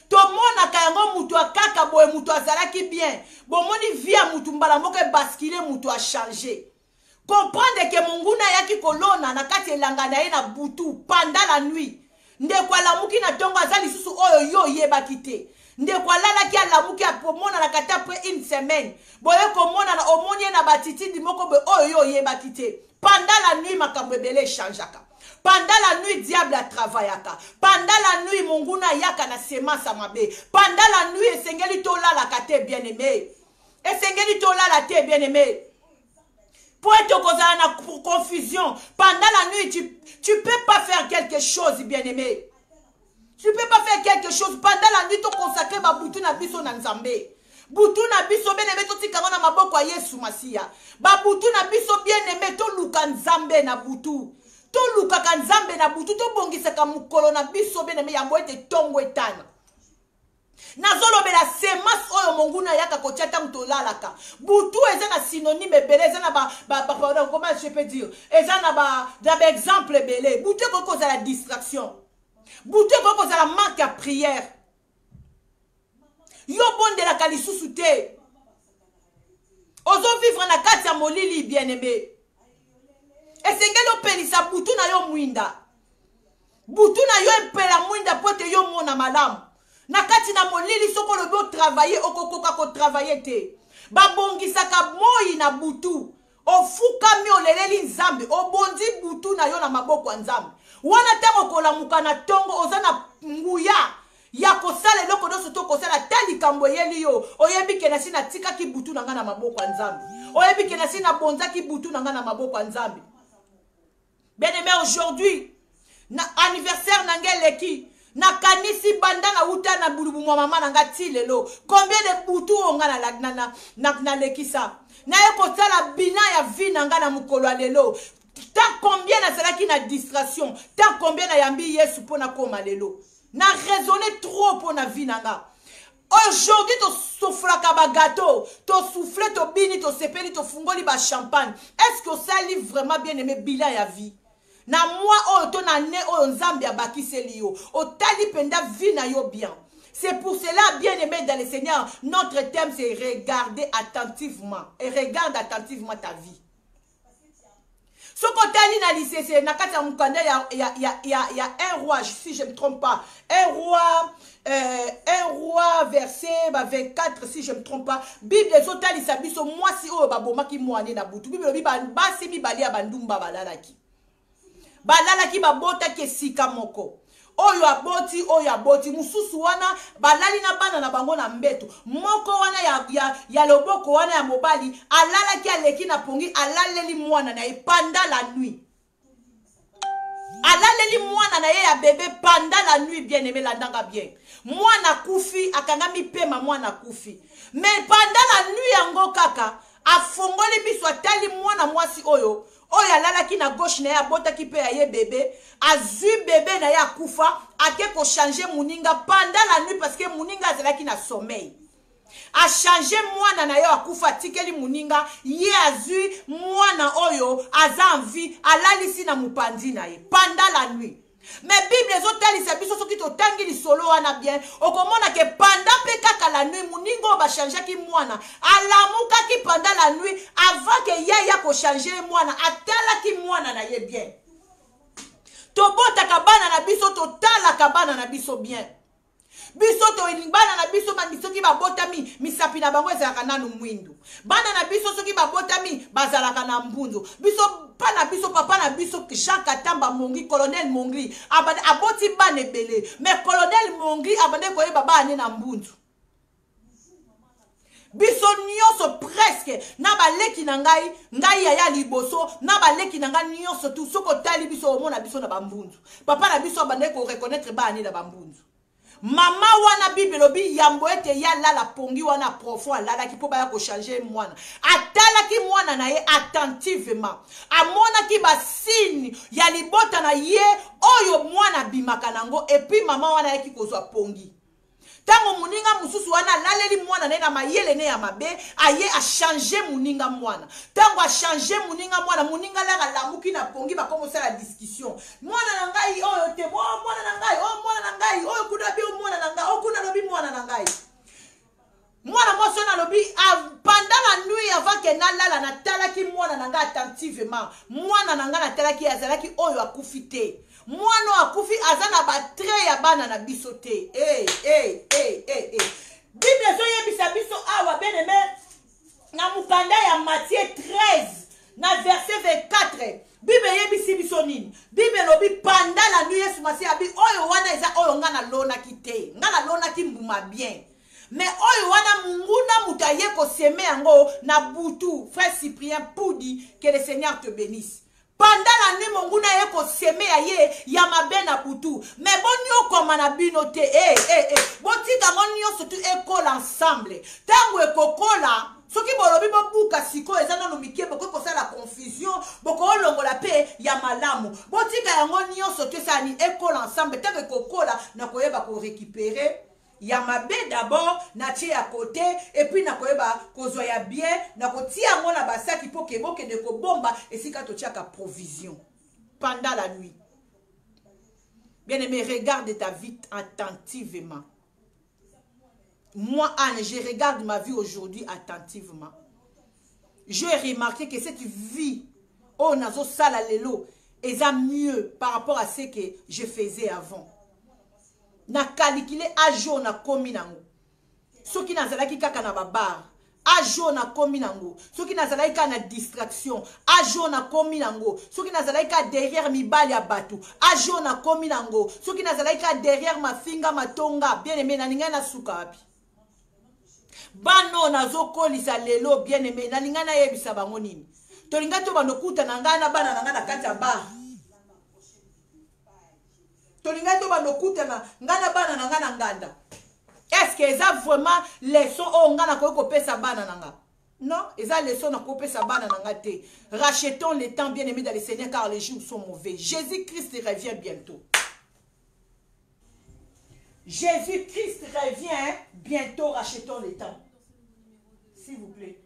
Tomona ka yango mutu akaka boye mutu azalaki bien. Bomoni via mutu mbala moko baskile mutu a changer. Comprendre que monguna ayaki kolona na kati elanga na ye na butu pendant la nuit. Ndeko alamuki na tongo azali susu oyo yo yebaki te. Ndeko alalaki alamuki apomona na kata après une semaine. Boye komona na omoni na batiti di moko be oyo yo yebaki te. Pendant la nuit makambo ebele changeaka. Pendant la nuit diable a travaillaka. Pendant la nuit monguna yaka na semence mabe. Pendant la nuit esengeli tolala kate bien-aimé. Esengeli tolala te bien-aimé. Pour être causé pour confusion. Pendant la nuit, tu ne peux pas faire quelque chose, bien-aimé. Tu ne peux pas faire quelque chose. Pendant la nuit, tu consacres ma boutou na biso na nzambe. Boutou na biso bien-aimé, tu tika na maboko ya Yesu Masia. Ba boutou na biso bien-aimé, tu luka nzambe na boutou. Tu luka ka nzambe na boutou, tu bongisa ka mukolo na biso bien-aimé, ya mboete tongo etana. Nazolobela semas oyo monguna yaka kotia tangu tolalaka. Butu eza na synonyme ebele, eza na pardon, comment je peux dire? Eza na ba exemple ebele. Butu koko za la distraction. Butu koko za la manque à prière. Yo bonde la kalisusu te. Ozo vivre na kati ya molili bien-aimé. Esengeli opelisa butu na yo mwinda. Butu na yo epela mwinda pote yo mona malamu. Nakati na molili soko lobo travailler okokoka ko travailler te. Babongisaka moi na butu. Ofuka mi oleleli nzambe. Obondi butu na yo na maboko ya nzambe. Wana tango kolamuka na tongo ozana nguya. Ya kosala eloko nyonso to kosala tali kambo yeli yo. Oyebi ke na sina tika ki butu na nga na maboko ya nzambe. Oyebi ke na sina bonza ki butu na nga na maboko ya nzambe. Bien-aimé, aujourd'hui, na anniversaire na ngeleki. Na kanisi banda na uta na bulubu mwa mama na ngati lelo. Combien de butu onga na lekisa. Na yeko tala bina ya vi na nga na mukolo lelo. Tant combien na zalaki na distraction. Tant combien na yambi Yesu pona koma lelo. Na raisonner trop pona vi na nga. Aujourd'hui to soufflaka ba gâteau, to souffler to bini to sepeli to fungoli ba champagne. Est-ce que ça livre vraiment bien aimé bilan ya vie? Na moi oyo to na ne oyo nzambe abakiseli yo otali penda vie na yo bien. C'est pour cela bien aimé dans le Seigneur, notre thème c'est regarder attentivement et regarde attentivement ta vie. Ce côté na lycée c'est na kati ya mukanda il y a un roi si je me trompe pas, un roi verset 24 si je me trompe pas. Bible ezotali sabiso mwasi oyo babomaki mwane na butu. Bible bi basi bibali ya bandumba balalaki. Balalaki babota ke sika moko. Oyo aboti mususu wana balali na bana na bango na mbeto. Moko wana ya loboko wana ya mobali alalaki aleki na pongi alaleli mwana na ye pendant la nuit. Alaleli mwana na ye ya bébé pendant la nuit bien aimé la ndanga bien. Mwana kufi akangami pema mwana kufi. Mais pendant la nuit yango kaka afongoli biso atali mwana mwasi oyo. Oya lalaki na gauche na ya bota ki pe ya ye bébé. Azu bébé na ya kufa. Ake ko changer muninga pendant la nuit parce que muninga azalaki na sommeil. A changer mwana na yo akufa tikeli muninga. Ye azu mwana oyo aza en vie. Alalisi na mupandi na ye. Pendant la nuit. Mais Bible ezotali sabiso soki to tangi li solo wana bien okomona ke pendant pe kaka la nuit muningo ba changer ki mwana alamuka ki pendant la nuit avant que ya ko changer mwana atala ki mwana na ye bien to bota kabana na biso to tala kabana na biso bien biso to bana na biso bandisoki babotami misapi na bango ezalaka nanu mwindu bana na biso soki babotami bazalaka na mbunzu biso pana biso papa na biso Jean Katamba Mongi colonel Mongi aboti bana ebele mais colonel Mongi abande koyeba bana na mbunzu biso nyonso presque na baleki na ngai ya liboso na baleki na ngai nyonso tu soko tali biso omona biso na bambunzu papa na biso abande ko reconnaître bana na bambunzu mama wana bible lobi yambo ete ya lala pongi wana profond lala ki po ba ya ko changer mwana atala ki mwana na ye attentivement amona ki ba signe ya libota na ye oyo mwana bimaka nango et puis mama wana yaki kozwa pongi tango muninga mususu wana laleli mwana na mayele ne ya mabe aye a changer muninga mwana tango a changer muninga mwana muninga la lamuki na pongi ba komo la discussion mwana na ngai oyo te mwana na ngai mwana na ngai oyo kuna bi mwana na ngai o kuna lobi mwana na ngai mwana moso na lobi pendant la nuit avant que na lala na talaki mwana na ngai attentivement mwana na ngai na talaki azalaki oyo akufite mwana akufi azana batre ya bana na biso te Bible zo yebisa biso awa beneme na mukanda ya Matthieu 13 na verset 24 Bible yebisi biso nini Bible lobi pendant la nuit Yesu masi abi oyo wana eza oyo ngana lona kite ngana lona ki mbuma bien mais oyo wana munguna mutaye ko seme yango na butu frère Cyprien Poudi que le Seigneur te bénisse. Pendant la nuit monguna yeko seme ya ye ya mabe na butu mais bonyo koma na bino te botika monyo surtout école ensemble tango ekokola soki bolobi bobuka siko ezana no mikie boko kosa la confusion boko olongola pe ya malamu botika yango nyonso te sani école ensemble tango ekokola na koyeba ko récupérer ya mabe d'abord na tie à côté et puis na koyeba kozwa ya bien na kotia ngo na basaki po keboke de ko bomba esika to tiaka provision pendant la nuit. Bien-aimé, regarde ta vie attentivement. Moi Anne, je regarde ma vie aujourd'hui attentivement. J'ai remarqué que cette vie oh nazo sala lelo est mieux par rapport à ce que je faisais avant. Na calculé ajo na komi nango soki nazalaki kaka na babar ajo na komi nango soki nazalaki kaka na distraction ajo na komi nango soki nazalaki kaka derrière mibali ya batu ajo na komi nango soki nazalaki kaka derrière mafinga matonga bien aimé na ninga na suka wapi bano nazokolisa lelo bien aimé na ninga na yebisa bango nini tolinga to banokuta na ngana bana na ngana kati ya bar tolinga to banokuta na ngana bana na ngana nganda. Est-ce que ça vraiment leçon o ngana ko pesa bana nanga? Non, eza leçon na ko pesa bana nanga te. Rachetons le temps bien aimé dans le Seigneur car les jours sont mauvais. Jésus-Christ revient bientôt. Jésus-Christ revient bientôt, rachetons le temps. S'il vous plaît.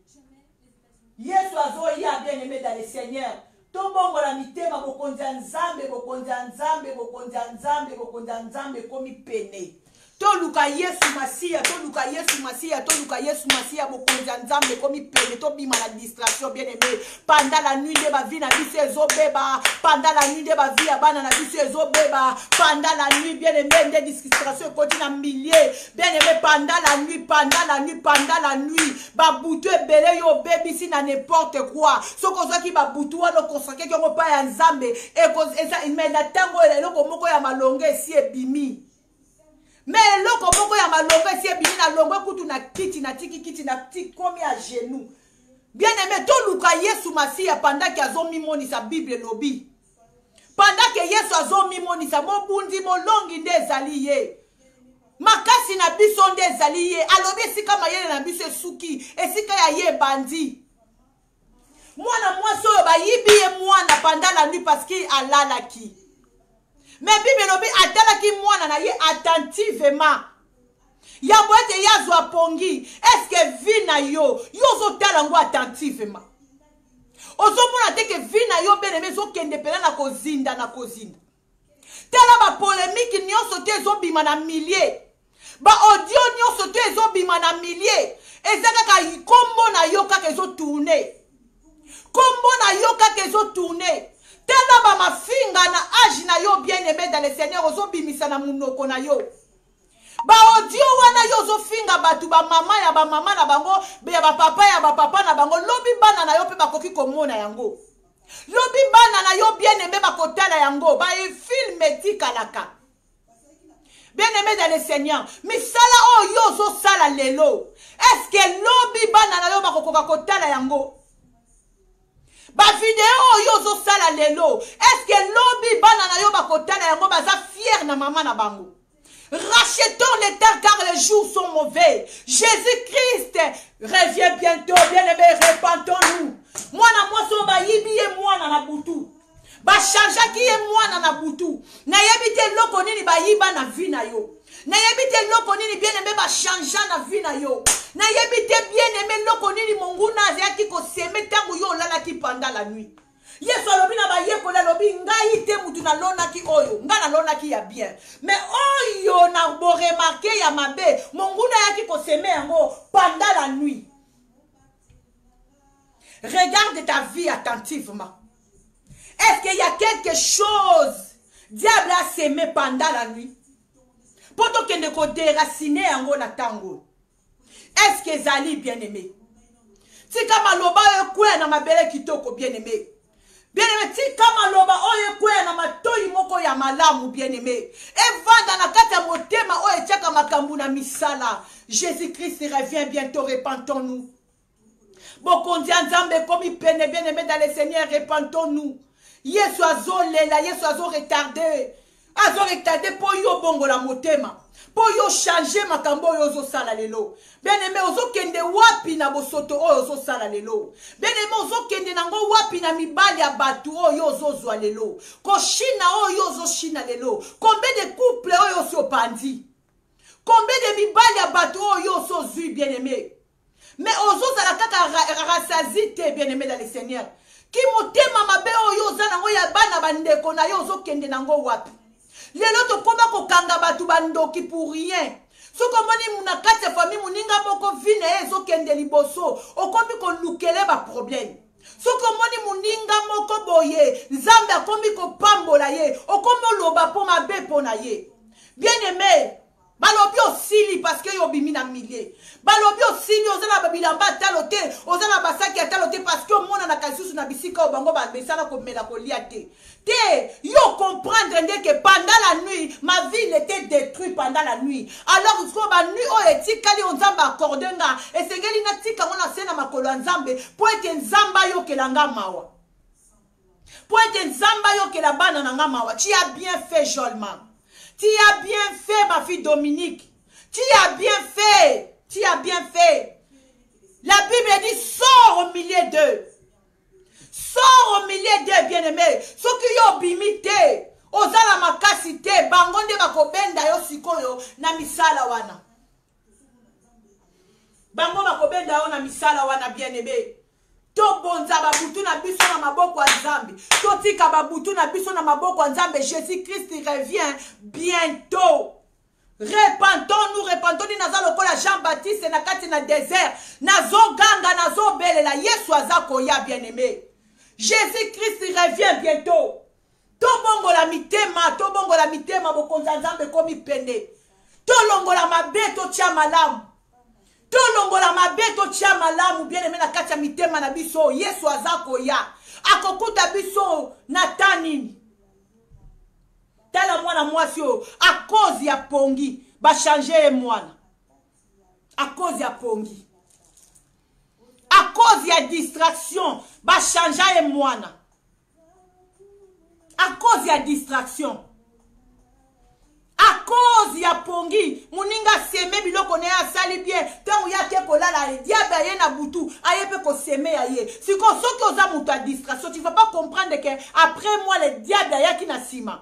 Yesu azoya bien aimé dans le Seigneur. Tobongo la mitema bokonza nzambe bokonza nzambe bokonza nzambe bokonza nzambe komi pene. Toluka Yesu Masia, toluka Yesu Masia, toluka Yesu Masia bokonza nzambe komi pene to bima la distraction bien aimé. Pendant la nuit de ma vie na bise ezobeba, pendant la nuit de ma vie abana na bise ezobeba, pendant la nuit bien aimé de distraction continue à milliers, bien aimé pendant la nuit, pendant la nuit, pendant la nuit, babutu ebele yo baby si na n'importe quoi. Soko zo ki babutu wana consacrer ko pa ya nzambe e ko eza imena tango eloko moko ya malonge si ebimi. Mais loko moko ya malonge si ebimi na longo kutu na kiti na tiki kiti na tiki komi à genoux. Bien aimé, to luka Yesu Masia pendant que azomi moni sa Bible lobi. Pendant que Yesu azomi moni sa mobundi molongi nde ezali ye. Makasi na biso nde ezali ye. Alobi esika mayele na biso suki, esika ya ye bandi. Mwana mwasi oyo bayibi ye mwana pendant la nuit parce qu'il alalaki. Mais Bible lobi atalaki mwana na ye attentivement. Ya boete yazwa pongi. Est-ce que vi na yo zo talango attentivement? Ozo mona te que vi na yo beneme zo kende pela na kozinda na kozinda. Tela ba polémique nyonso te zo bima na milliers. Ba audio nyonso te zo bima na milliers. Ezaka ka kombo na yo kaka zo tourner. Kombo na yo kaka zo tourner. Tela ba mafinga na âge na yo bien aimé dans le Seigneur ozo bimisa na munoko na yo. ba audio wana yozo finga batu ba mama ya ba mama na bango ya ba papa na bango lobi bana na yo pe bakoki komona yango lobi bana na yo bien aimé bakotala yango ba film etikalaka bien aimé dans le Seigneur misala o yozo sala lelo est-ce que lobi bana na yo bakokoka kotala yango ba vidéo yozo sala lelo est-ce que lobi bana na yo bakotala yango baza fier na mama na bango. Rachetons les temps car les jours sont mauvais. Jésus-Christ revient bientôt. Bien-aimé, repentons-nous. Moi, so ba yibi e moi na butu. Ba chanja ki e moi na butu. Na yebite loko nini ba yiba na vie na yo. Na yebite loko nini bien-aimé ba chanja na vie na yo. Na yebite bien-aimé loko nini Mungu na azaki ko seme tangu yo lala ki pendant la nuit. Yesu alobi na bayekola lobi ngai te mutu na lona ki oyo nga na lona ki ya bien mais oyo na bo remarquer ya mabe Mungu na yaki ko seme yango pendant la nuit. Regarde ta vie attentivement. Est-ce qu'il y a quelque chose diable a semé pendant la nuit poto kende ko déraciner yango na tango? Est-ce que ezali bien aimé tika maloba ekwe na mabele kitoko bien aimé. Bien-aimé, tika maloba oye kwe na matoi moko ya malamu bien-aimé. Evanda na kata motema oye tiaka makambu na misala. Jésus-Christ revient bientôt, repentons-nous. Bokondi nzambe komi pene bien-aimé dans le Seigneur, repentons-nous. Yesu azolela, Yesu azo retardé. Azo retardé po yo bongo la motema. Po yo changer makambo yo sala lelo. Bien-aimé, ozo kende wapi na bosoto ozo sala lelo. Bien-aimé, ozo kende nango wapi na mibali ya batu ozo zwa lelo. Ko shina ozo shina lelo. Combien de couples ozo pandi? Combien de mibali ya batu ozo zui bien-aimé? Mais ozo zala kaka rasazite bien-aimé dans le Seigneur. Ki motema mabe ozo nango ya bana bandeko na yo ozo kende nango wapi? Lelo to koma ko kanga batu bandoki pour rien. Soko moni muna kati famille muninga moko vine ezo kende liboso okomi ko lukele ba problème. Soko moni muninga moko boye nzambe akomi ko pambola ye okomo loba po mabe pona ye. Bien aimé, balobi osili parce que yo bimi na millier. Balobi osili ozala babilamba talote, ozala basaki talote parce que mona na kasusu na bisika obango ba besala ko mela ko liate. Yo comprendre que pendant la nuit, ma ville était détruite pendant la nuit. Alors, il faut que nuit o etikali onzamba accordenga et sengeli na tika mona sena makolo nzambe pour être nzamba yo kelanga mawa. Pour être nzamba yo kelabana nanga mawa. Tu as bien fait Jolman. Tu as bien fait ma fille Dominique. Tu as bien fait. Tu as bien fait. La Bible dit sors au milieu d'eux. Sors au milieu d'eux, bien-aimés. Ce qui yo bimité. Ozala makasite. Bangonde bakobenda yo sikoyo na misala wana. Bango bakobenda yo na misala wana, bien-aimés. To bonza babutu na biso na maboko ya Nzambe. To tika babutu na biso na maboko ya Nzambe. Jésus-Christ revient bientôt. Repentons-nous, repentons-nous. Naza lokola Jean-Baptiste na kati na désert. Nazo ganga, nazo belela. Yesu azakoya, bien-aimé. Jésus-Christ revient bientôt. Tobongo la mitema bokonza Nzambe komi pene. Tolongola mabe to tia malamu. Tolongola mabe to tia malamu bien-aimé na kati ya mitema na biso. Yesu azakoya. Akokuta biso na tanini. Tala mwana mwasi yo a cause ya pongi ba changer mwana. A cause ya pongi. A cause ya distraction, ba changer mwana. A cause ya distraction. A cause ya pongi, muninga seme biloko ne asali bien. Tangu yake kolala diable ye na butu, ayepe ko seme aye. Siko soki oza mutu a distraction, tu vas pas comprendre que après moi le diable yaki na sima.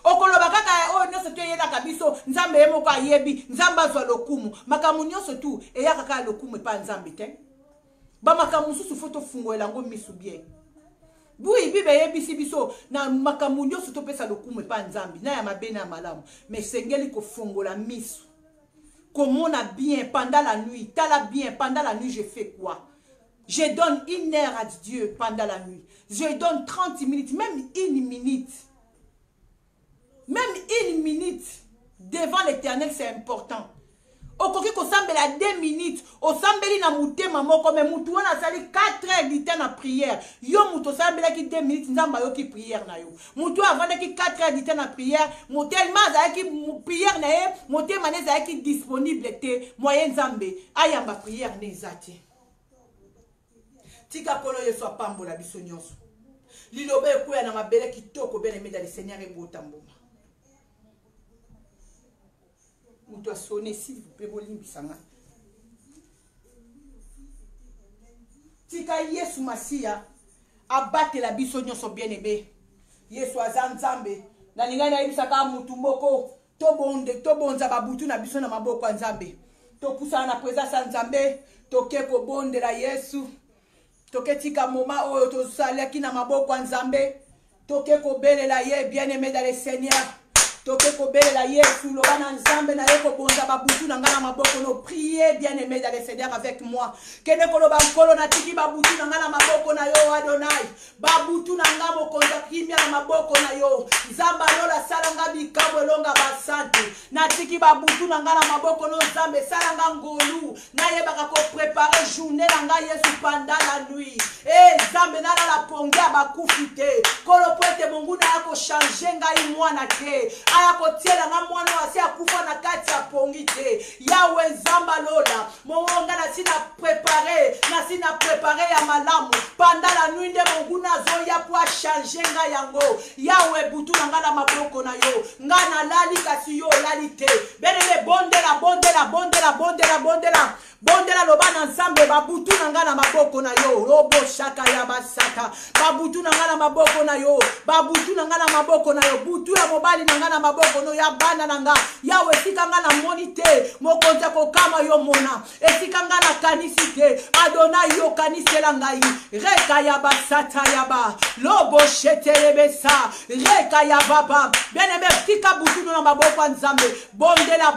Okoloba kaka o nyonso to yeda kabiso nzambe ye moko ayebi nzambe azwa lokumu makamu nyonso tu eya kaka lokumu pa nzambe te ba makamu susu foto fungoela ngo misu bien bui bibe yebisi biso na makamu nyonso to pesa lokumu pa nzambe na ya mabena ya malamu mais sengeli ko fungola misu komona bien pendant la nuit tala bien pendant la nuit je fais quoi? Je donne 1 heure à Dieu pendant la nuit, je donne 30 minutes, même 1 minute. Même 1 minute devant l'éternel, c'est important. Okoki kosambela 2 minutes, osambeli na mutema moko, mais mutu wana sali 4 heures du temps na prière. Yo mutu osambela ki 2 minutes, nzamba yo ki prière na yo. Mutu avanda ki 4 heures du temps na prière, tellement za ki prière na ye, motema ne za ki disponible te, moyen nzambe, ayamba prière ne zati. Tika kolo yeso apambola biso nyonso. Lilobe ekuya na mabele kitoko bien-aimé dans le Seigneur et botamboma. Vous doit sonner s'il vous plaît, bolimbisanga. Tika Yesu Masia abattre la biso nyonso bien-aimé. Yesu azanzambe. Na ninga na ibisaka mutu moko to bonza babutu na biso na maboko nzambe. To poussa na présence nzambe, to keko bonde la Yesu. Toke tika moma oyo to salaki na maboko nzambe. Toke ko bele la ye bien-aimé dans le Seigneur. Toke ko bele la Yesu lobana nzambe na yeko bonza babutu na ngana maboko no prier bien-aimé dans le Seigneur avec moi. Kene ko loba nkolo na tiki babutu na ngana maboko na yo Adonai. Babutu na ngamo konza kimia na maboko na yo. Nzamba lola salanga bikambo longa basante. Na tiki babutu na ngana maboko no nzambe salanga ngolu. Na yebaka ko préparer journée na nga Yesu pendant la nuit. Eh nzambe na la pongia bakufite. Kolo poete Mungu na yako changer ngai mwana te. Aya kotiela nga mwana wasi akufa na kati ya pongi te. Yawe nzamba lola. Monga na sina préparer ya malamu. Pendant la nuit de Mungu na zoya po changer nga yango. Yawe butu na nga na maboko na yo. Nga na lali kasi yo lali te. Benele bondela. Bondela lobana nzambe babutu na nga na maboko na yo. Robo shaka ya basata. Babutu na nga na maboko na yo. Babutu na nga na maboko na yo. Butu ya mobali na nga na maboko no ya bana na nga. Yawe esika nga na monite. Mokonza kokama yo mona. Esika nga na kanisi te. Adonai yo kanisela ngai. Reka ya basata ya ba. Lobo shetelebesa. Reka ya baba. Bien-aimé, tika butu na maboko nzambe. Bondela.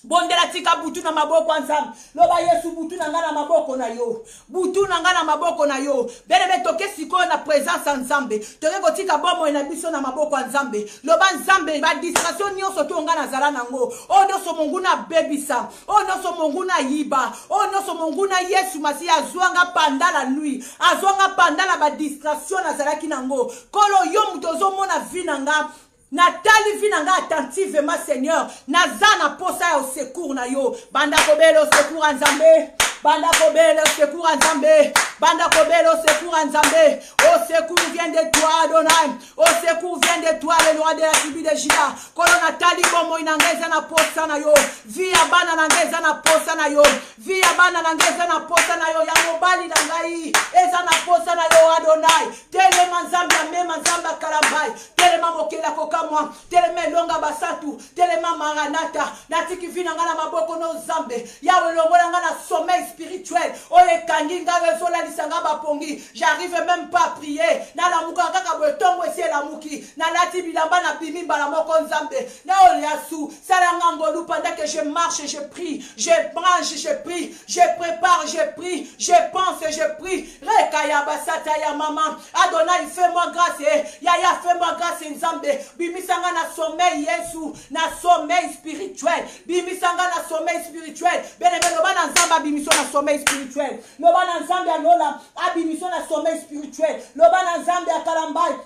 Bondela tika butu na maboko nzambe. Loba Yesu butu na nga na maboko na yo. Butu na nga na maboko na yo. Benebe toke siko na présence nzambe. Toke kotika bomo na biso na maboko nzambe. Loba nzambe ba distraction nyonso to nga na zala nango. O nyonso Mungu na bebisa. O nyonso Mungu na yiba. O nyonso Mungu na Yesu Masia azwanga pendant la nuit. Azwanga pendant la ba distraction na zala kinango. Kolo yo mutozo mona vinanga. Natali vinanga attentivement Seigneur. Nazana posa ya au secours na yo. Banda kobelo secours nzambe. Banda kobelo secours nzambe. Banda kobelo secours nzambe. Au secours vient de toi Adonai. Au secours vient de toi le roi de la tribu de Juda. Kolo natali bomo inangeza na posa na yo. Via bana nangeza na posa na yo. Via bana nangeza na posa na yo. Ya mobali nangai. Eza na posa na yo Adonai. Telema nzambe mema nzamba kalambai. Telema mokela koka moi. Telema longa basatu. Telema maranata. Natiki vina ngana maboko no zambe. Yawe longola ngana sommeil spirituel. Oye kanginga rezola lisanga bapongi. J'arrive même pas à prier. Na la muka kaka botongo esi la muki. Na lati bilamba na bimi bala moko nzambe. Na oliasu. Salanga ngolu pendant que je marche, je prie. Je branche, je prie. Je prépare, je prie. Je pense, je prie. Rekaya basata ya maman. Adonai, fais-moi grâce. Yaya, fais-moi grâce nzambe. Bimisanga na sommeil Yesu. Na sommeil spirituel. Bimisanga na sommeil spirituel. Benebe lobana nzamba bimiso na sommeil spirituel. Lobana nzambe alola abimiso na sommeil spirituel. Lobana nzambe akalambai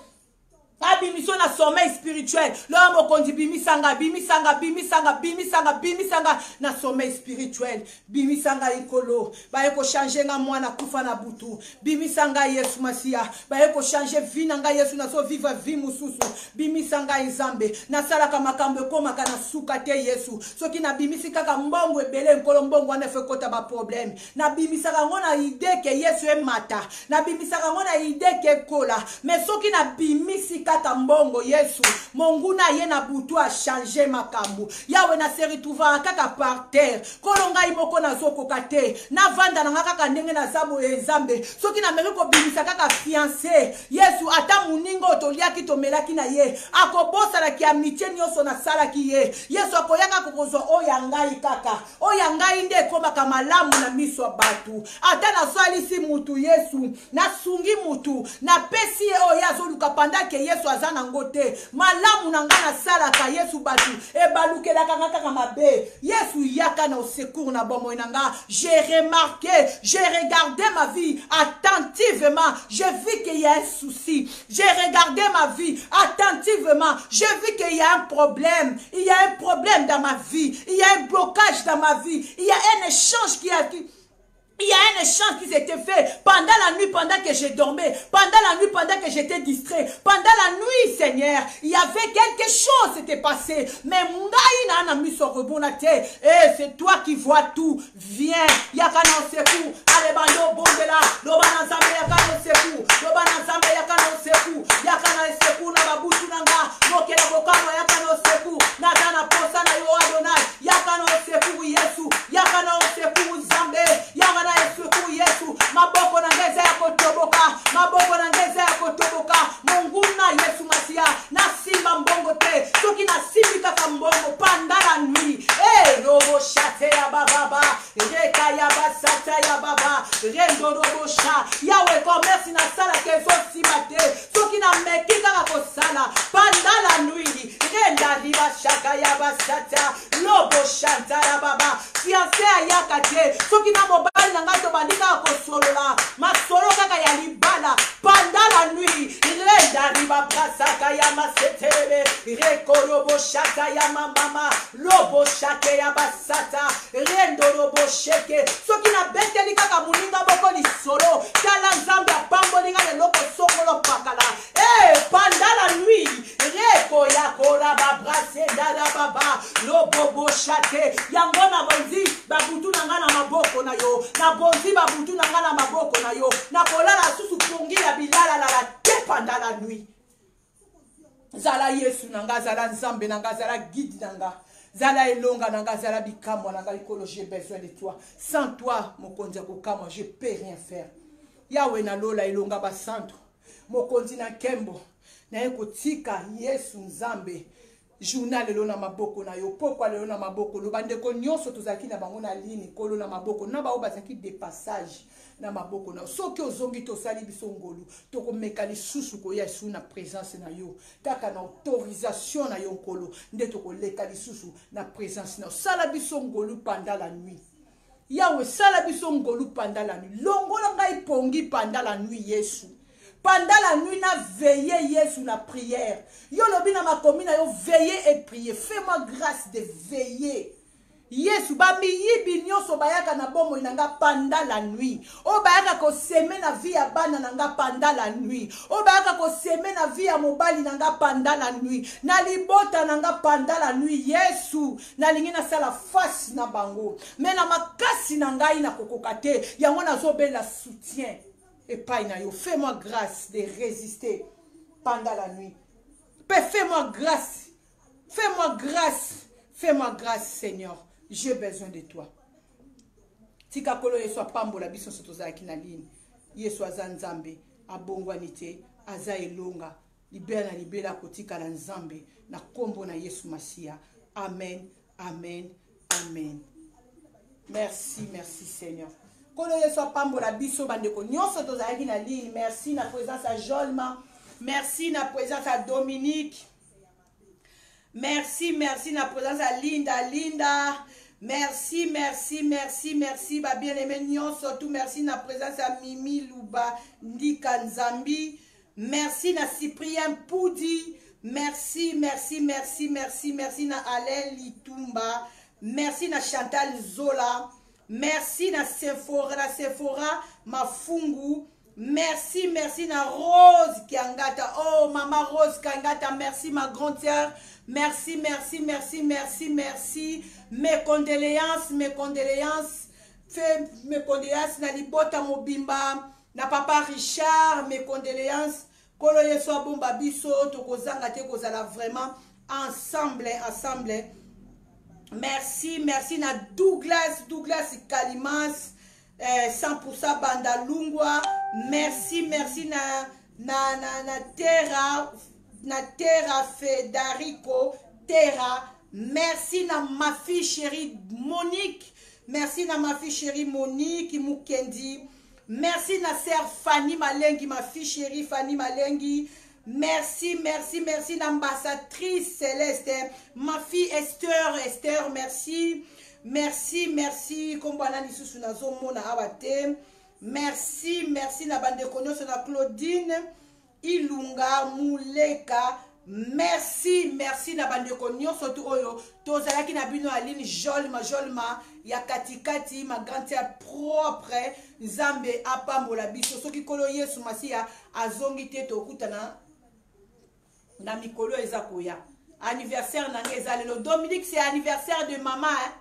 abimiso na sommeil spirituel. L'homme kondi bimisanga na sommeil spirituel. Bimisanga ikolo. Ba eko changer nga mwana kufa na butu. Bimisanga Yesu Masia. Ba eko changer vie na nga Yesu na so vivre vie mususu. Bimisanga nzambe. Na sala kama kambe koma kana suka te Yesu. Soki na bimisi kaka mbongo ebele nkolo mbongo wana fe kota ba problème. Na bimisaka ngona idée ke Yesu e mata. Na bimisaka ngona idée ke kola. Mais soki na bimisi kaka mbongo Yesu monguna ye na butu a changer makambu. Yawe na se retrouver kaka par terre. Kolonga imoko na zoko kate. Na vanda na kaka ndenge na zabo ezambe. Soki na meriko bimisa kaka fiancé. Yesu ata muningo toliaki tomelaki na ye. Akobosa la ki amitié nyonso na sala ki ye. Yesu akoyaka kokozo oyangai kaka. Oyangai nde komaka malamu na miso batu. Ata na swalisi mutu Yesu. Na sungi mutu. Na pesi oya zoluka pendant que Yesu azana nango te malamu na nga nasalaka Yesu batu ebalukelaka nga kaka mabe Yesu yaka na secours na bomoi na nga j'ai remarqué j'ai regardé ma vie attentivement j'ai vu qu'il y a un souci j'ai regardé ma vie attentivement j'ai vu qu'il y a un problème il y a un problème dans ma vie il y a un blocage dans ma vie il y a un échange il y a un échange qui s'était fait pendant la nuit, pendant que je dormais, pendant la nuit, pendant que j'étais distrait, pendant la nuit, Seigneur, il y avait quelque chose qui s'était passé. Mais c'est toi qui vois tout. Viens, yakana secours. Allez, bando, bondela, lobana zambe, yakana secours. Lobana zambe, yakana secours. Yakana secours, na babutu nanga, mokela bokano, yakana secours. Natana posa na yo Adonai, yakana secours, Yesu, yakana secours, Zambe, yakana secours, Yesu. Maboko na ngeza ya kotoboka, maboko na ngeza ya kotoboka. Munguna Yesu Masia, na simba mbongo te, soki na simbi kaka mbongo panda la nuit. Eh, robo chate ya baba, reka ya basata ya baba, rendo robo cha. Yawe commerce na sala kezo simate, soki na meki kaka kosala panda la nuit. Renda riba shaka ya basata, lobo chanta ya baba, fiancé ayaka te, soki na mobali na ngato bandika kosolola, masolo kaka ya libala panda la nuit. Renda riba brasaka ya masetebe, reko lobo chata ya mama, lobo chate ya basata, rendo lobo sheke, soki na beteli kaka muninga boko li solo, kala nzambe apambo ninga le loko sokolo pakala. Eh, panda la nuit, reko ya kora babrase dada baba, lobo bo chate, yango na bonzi, babutu nanga na maboko na yo, na bonzi babutu nanga na maboko na yo, na kolala susu pongi ya bilala la te panda la nuit. Zala Yesu nanga, zala nzambe nanga, zala guide nanga, zala elonga nanga, zala bikamwa nanga, likolo, j'ai besoin de toi. Sans toi, mokonzi ya kokamwa, je peux rien faire. Yawe na lola elonga basanto, mokonzi na kembo, na ekotika Yesu nzambe. Journal lelo na maboko na yo, pokwa lelo na maboko, lo bandeko nyonso tozaki na bango na ligne kolo na maboko, na bao bazaki de passage na maboko na soki ozongi tosali biso ngolu tokomeka lisusu koya su na présence na yo kaka na autorisation na yo nkolo nde tokoleka lisusu na présence na sala biso ngolu pendant la nuit. Yawe sala biso ngolu pendant la nuit, longola ngai pongi pendant la nuit Yesu. Pendant la nuit, na veiller Yesu na prière. Yo lobi na makomi na yo veiller et prier. Fais-moi grâce de veiller. Yesu ba miyibi nyonso bayaka na bomo inanga pendant la nuit. O bayaka ko seme na vie ya bana nanga pendant la nuit. O bayaka ko seme na vie ya mobali nanga pendant la nuit. Na libota nanga pendant la nuit. Yesu na lingi na sala face na bango. Mais na makasi na ngai na kokokate yango na zobe la soutien. Et pas na yo, fais-moi grâce de résister pendant la nuit. Fais-moi grâce. Fais-moi grâce. Fais-moi grâce, Seigneur. J'ai besoin de toi. Tika kolo yeso pambola biso sotozaki na ligne. Yeso azanzambe, abongwanite, aza elonga. Libera na libela kotika la nzambe na kombo na Yesu Masia. Amen. Amen. Amen. Merci, merci Seigneur. Kolo yeso pambola biso bandeko nyonso tozaki na ligne. Merci na présence à Jolma. Merci na présence à Dominique. Merci, merci na présence à Linda. Merci, merci, merci, merci. Ba bien-aimé nyon surtout merci na présence à Mimi Luba Ndika Nzambi. Merci na Cyprien Poudi. Merci, merci, merci, merci, merci na Alain Litumba. Merci na Chantal Zola. Merci na Sephora Mafungu. Merci, merci na Rose Kangata. Oh, Maman Rose Kangata, merci ma grande sœur. Merci, merci, merci, merci, merci. Mes condoléances. Fais mes condoléances na Libota Mobimba, na Papa Richard, mes condoléances. Kolo yeso bomba biso tokozanga te kozala vraiment ensemble. Merci, merci na Douglas Kalimas. 100% Bandalungwa. Merci, merci na Terra Federico Terra. Merci na ma fille chérie Monique. Merci na ma fille chérie Monique Mukendi. Merci na sœur Fanny Malengi, ma fille chérie Fanny Malengi. Merci, merci, merci l'ambassadrice Céleste. Ma fille Esther, merci. Merci, merci. Kombana lisusu nazomona awate. Merci, merci na bande konyoso na Claudine Ilunga Muleka. Merci, merci na bande konyoso tu oyo. Tozalaki na bino aline jolma ya katikati ma grande propre Nzambe apambola biso soki kolo Yesu Masia azongi te tokutana na mikolo eza koya. Anniversaire nanga eza lelo. Dominique, c'est anniversaire de maman, hein?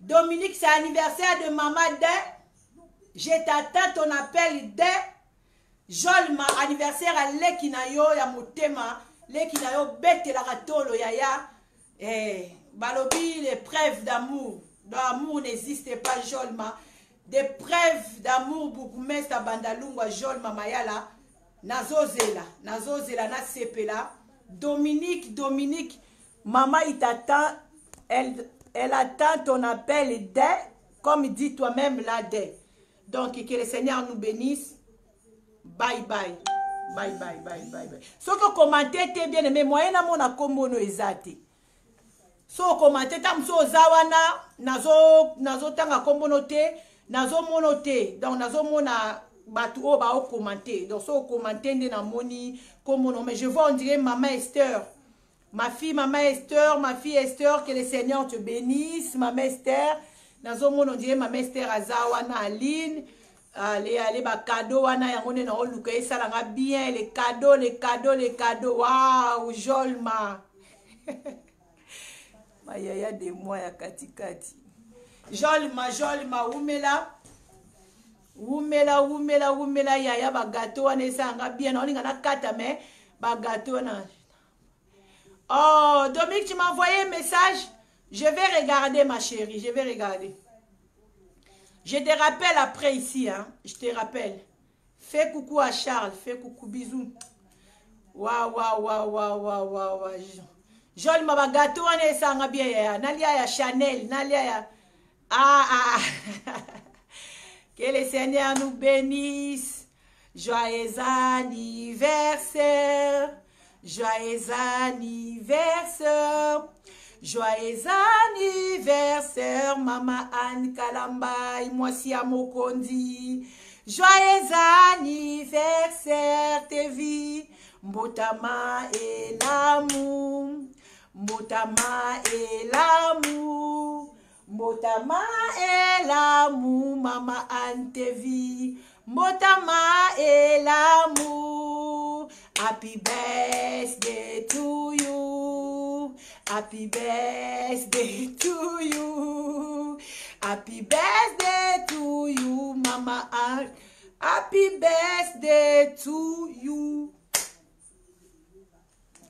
Dominique, c'est anniversaire de maman de. Je t'attends ton appel de. Jolma, anniversaire à Lekinayo ya motema. Lekinayo bete la ratolo yaya. Balobi, les preuves d'amour. L'amour n'existe pas, Jolma. Des preuves d'amour, Bougumesta Bandalungwa, Jolma Mayala. Nazozela na sepela. Dominique, maman il t'attend, elle attend ton appel dès, comme dit toi-même là dès. Donc que le Seigneur nous bénisse. Bye. Ce que commenter t'es bien aimé, moi na mona kombo no ezate. So commenter tam so zawana, nazo tanga kombo no te, nazo monote, donc nazo mona batu o ba o commenter. Donc so commenter nde na moni comme non, mais je vois on dirait maman Esther. Ma fille Esther, que le Seigneur te bénisse, maman Esther. Nazo mon on dirait maman Esther azawana Aline. Allez ba cadeau wana yangone na oluka esalanga bien les cadeaux. Waouh, Jolma. Mayaya de moi ya katikati. Jolma Oumela yaya ba gâteau wana esanga bien na olinga na kata mais ba gâteau na. Oh, Dominique, tu m'as envoyé un message. Je vais regarder ma chérie, je vais regarder. Je te rappelle après ici, hein. Je te rappelle. Fais coucou à Charles, fais coucou, bisous. Waouh. Jolma ba gâteau wana esanga bien ya. Nalia ya Chanel, nalia ya. Ah. Que le Seigneur nous bénisse. Joyeux anniversaire. Joyeux anniversaire, Maman Anne Kalambay, moi si à Mokondi. Joyeux anniversaire, Tevi. Mbotama et l'amour. Mbotama et l'amour, Maman Anne Tevi. Mbotama et l'amour. Happy birthday to you. Happy birthday to you. Happy birthday to you, Mama Anne. Happy birthday to you.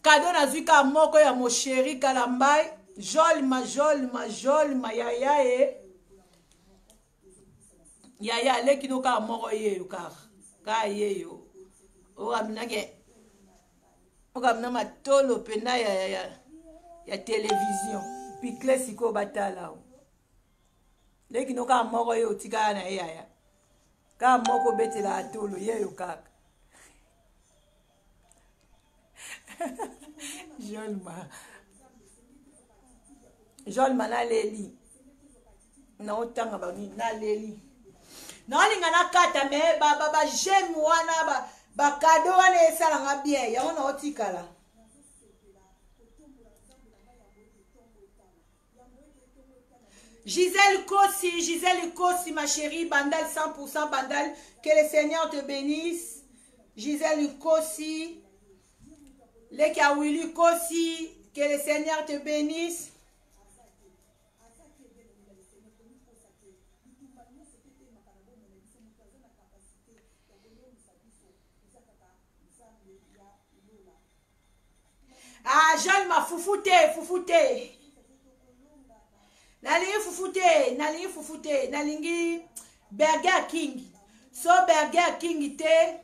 Cadeau na zuika moko ya mon chéri Kalambay. Jolma yaya e. Yaya le kino ka moko ye yo ka ye yo. O aminage. O kamna matolo pena ya télévision. Puis classico batala. Le kino ka moko ye otika na yaya. Ka moko betela atolo ye yo kaka. Jolma na leli. Na otanga ba ni na leli. Na linga na kata me ba j'aime wana ba cadeau wana esalanga bien. Ya ona otikala. Gisèle Kossi, ma chérie, Bandal 100% Bandal. Que le Seigneur te bénisse. Gisèle Kossi. Les Kawili Kossi. Que le Seigneur te bénisse. Ah, Jeanne m'a foufoute. Nalingi foufoute. Nalingi Burger King. So Burger King te.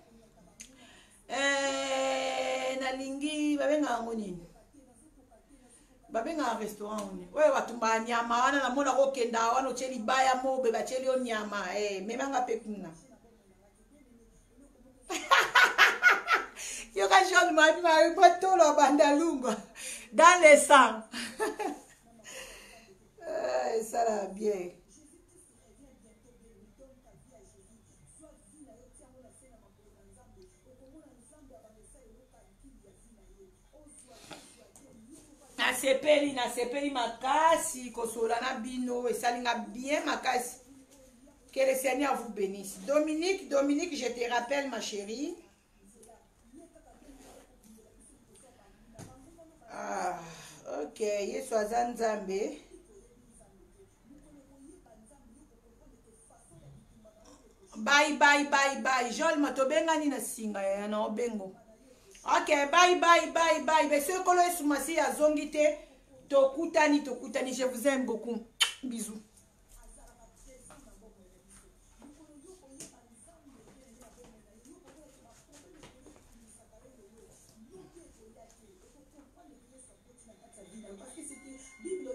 Nalingi babenga ngoni. Babenga restaurant oni. Wewe watumba nyama wana na mona ko kenda wana ocheli baya mobe bacheli on nyama memanga pekuna. Yo ka John Marie Batolo Bandalunga dans le sang. Ça va bien. Nasepeli makasi kosola na bino esalinga bien makasi. Que le Seigneur vous bénisse. Dominique, je te rappelle ma chérie. Ah, ok, Yesu azanzambe. Bye. Joel matobengani na singa ya na obengo. Ok, bye. Monsieur Kolo Esumasi ya zongite. Tokutani. Je vous aime beaucoup. Bisous.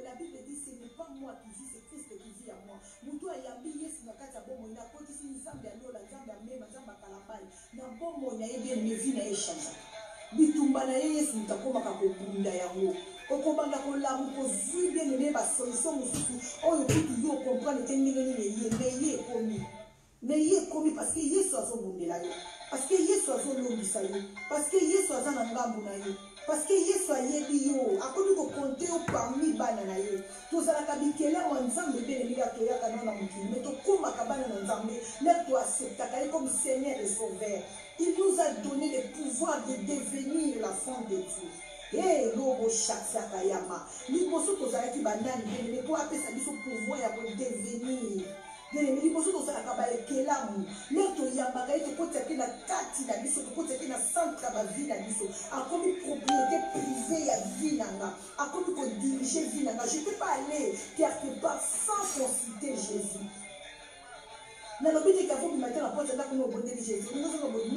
La Bible dit ce n'est pas moi qui vis, c'est Christ qui vit en moi. Mutu ayambi Yesu na kati ya bomo ina koti si nzambe aliola nzambe amema nzambe akalabai na bomo na yebe nevi na eshanja bitumba na ye Yesu mutakoma kakobunda yango okobanda kolamu kozwi bien aimé ba solution mususu oyo kutu yo comprendre te ndenge nini ye komi parce que Yesu azobundela yo parce que Yesu azolongisa yo parce que Yesu aza na ngambu na yo parce que Yesu ayebi yo akomi kokonte yo parmi bana na ye tozalaka bikela wa nzambe belemika toyaka na mokili mais tokomaka bana na nzambe le toacceptaka ye comme Seigneur et Sauveur. Il nous a donné le pouvoir de devenir la femme de Dieu. Eh, lobo shaksaka yama liboso tozalaki banani beleme po apesa biso pouvoir ya kodevenir beleme liboso tozalaka baekelamu le toyambaka ye tokotiaki na kati na biso tokotiaki na centre ya bavi na biso akomi propriété privée ya vie nanga akomi kodirige vie nanga. Je ne peux pas aller quelque part sans consulter Jésus. nalobi te kafo bimatin na porte ndako obondeli Jésus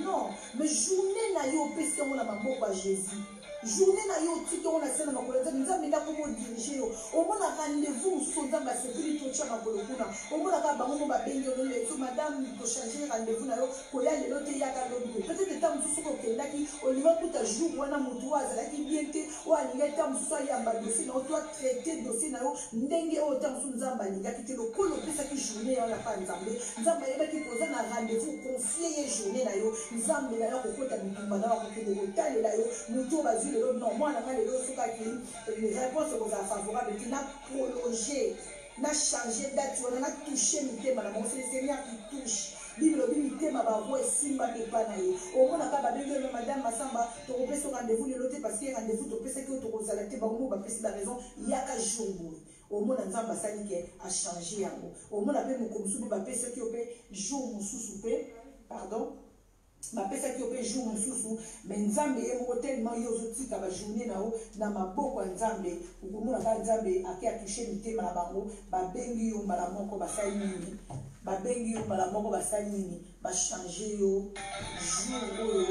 non mais journée na yo opesi yango na maboko ya Jésus journée na yo otiki yango na se na makolo nzambe nzambe ndako modirige yo omona rendez-vous mosusu nzambe asepeli totya makolo kuna omonaka bango mo babengi yo leso madame tochange rendez-vous na yo koya lelo te yaka lobi peut-être eta mosusu kokendaki olinga kuta jour wana motu oyo azalaki bien te oyo alinga eta mosusu ayamba dossier na yo to atraite dossier na yo ndenge oyo eta mosusu nzambe alingaki te lokola opesaki journée yayo na pa nzambe nzambe ayebaki koza na rendez-vous confie ye journée na yo nzambe na yo kokota bitumba na yo kokende kotalela yo motu oyo bazwi lelo non mwana nga lelo sokaki réponse kozala favorable te na prolonger na changer date wana na toucher mitema na bango c'est le Seigneur qui touche Bible obi mitema bavo esimba pepa na ye omonaka babengi yo madame Masamba tokopesa rendez-vous lelo te parce que rendez-vous topesaki oyo tokozala te bango bapesi la raison yaka jour omona nzambe asali ke achange yango omona mpe moko mosusu mpe bapesaki yo mpe jour mosusu mpe pardon bapesaki yo mpe jour mosusu mais nzambe ye moko tellement yo ozotika bajourné na yo na maboko ya nzambe okomonaka nzambe ake atushe mitema na bango babengi yo mbala moko basali nini babengi yo mbala moko basali nini bachange yo jour oyo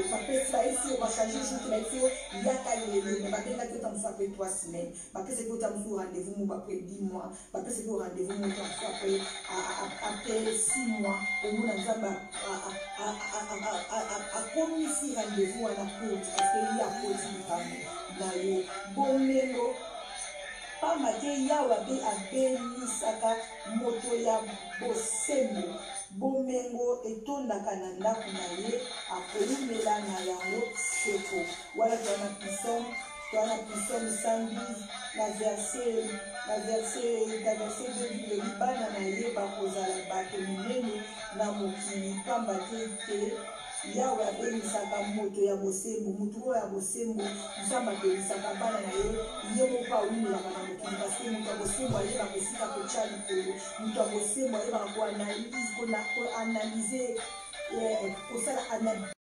baesi yo bachange jour te baesi yo yaka lelo mais babengaki yo ta mosusu après 3 semaines bapesaki yo ta mosusu rendez-vous moko après 10 mois bapesaki yo rendez-vous moko ta mosusu après 6 mois omona nzambe akomisi rendez-vous wana koti parce que ye akoti likambo na yo bomengo pamba te yawe abe abenisaka moto ya bosembo bomengo etondaka na ndako na ye akolumela na yango seko wala twana puissance 110 na verset 2 libana na ye bakozala bato minene na mokili pamba te yawe abenisaka moto ya bosembo motu oyo ya bosembo nzambe abenisaka bana na ye ye moko awumelaka na mokili parce que moto ya bosembo ayebaka esika kotya likolo moto ya bosembo ayebaka koanalyse kosala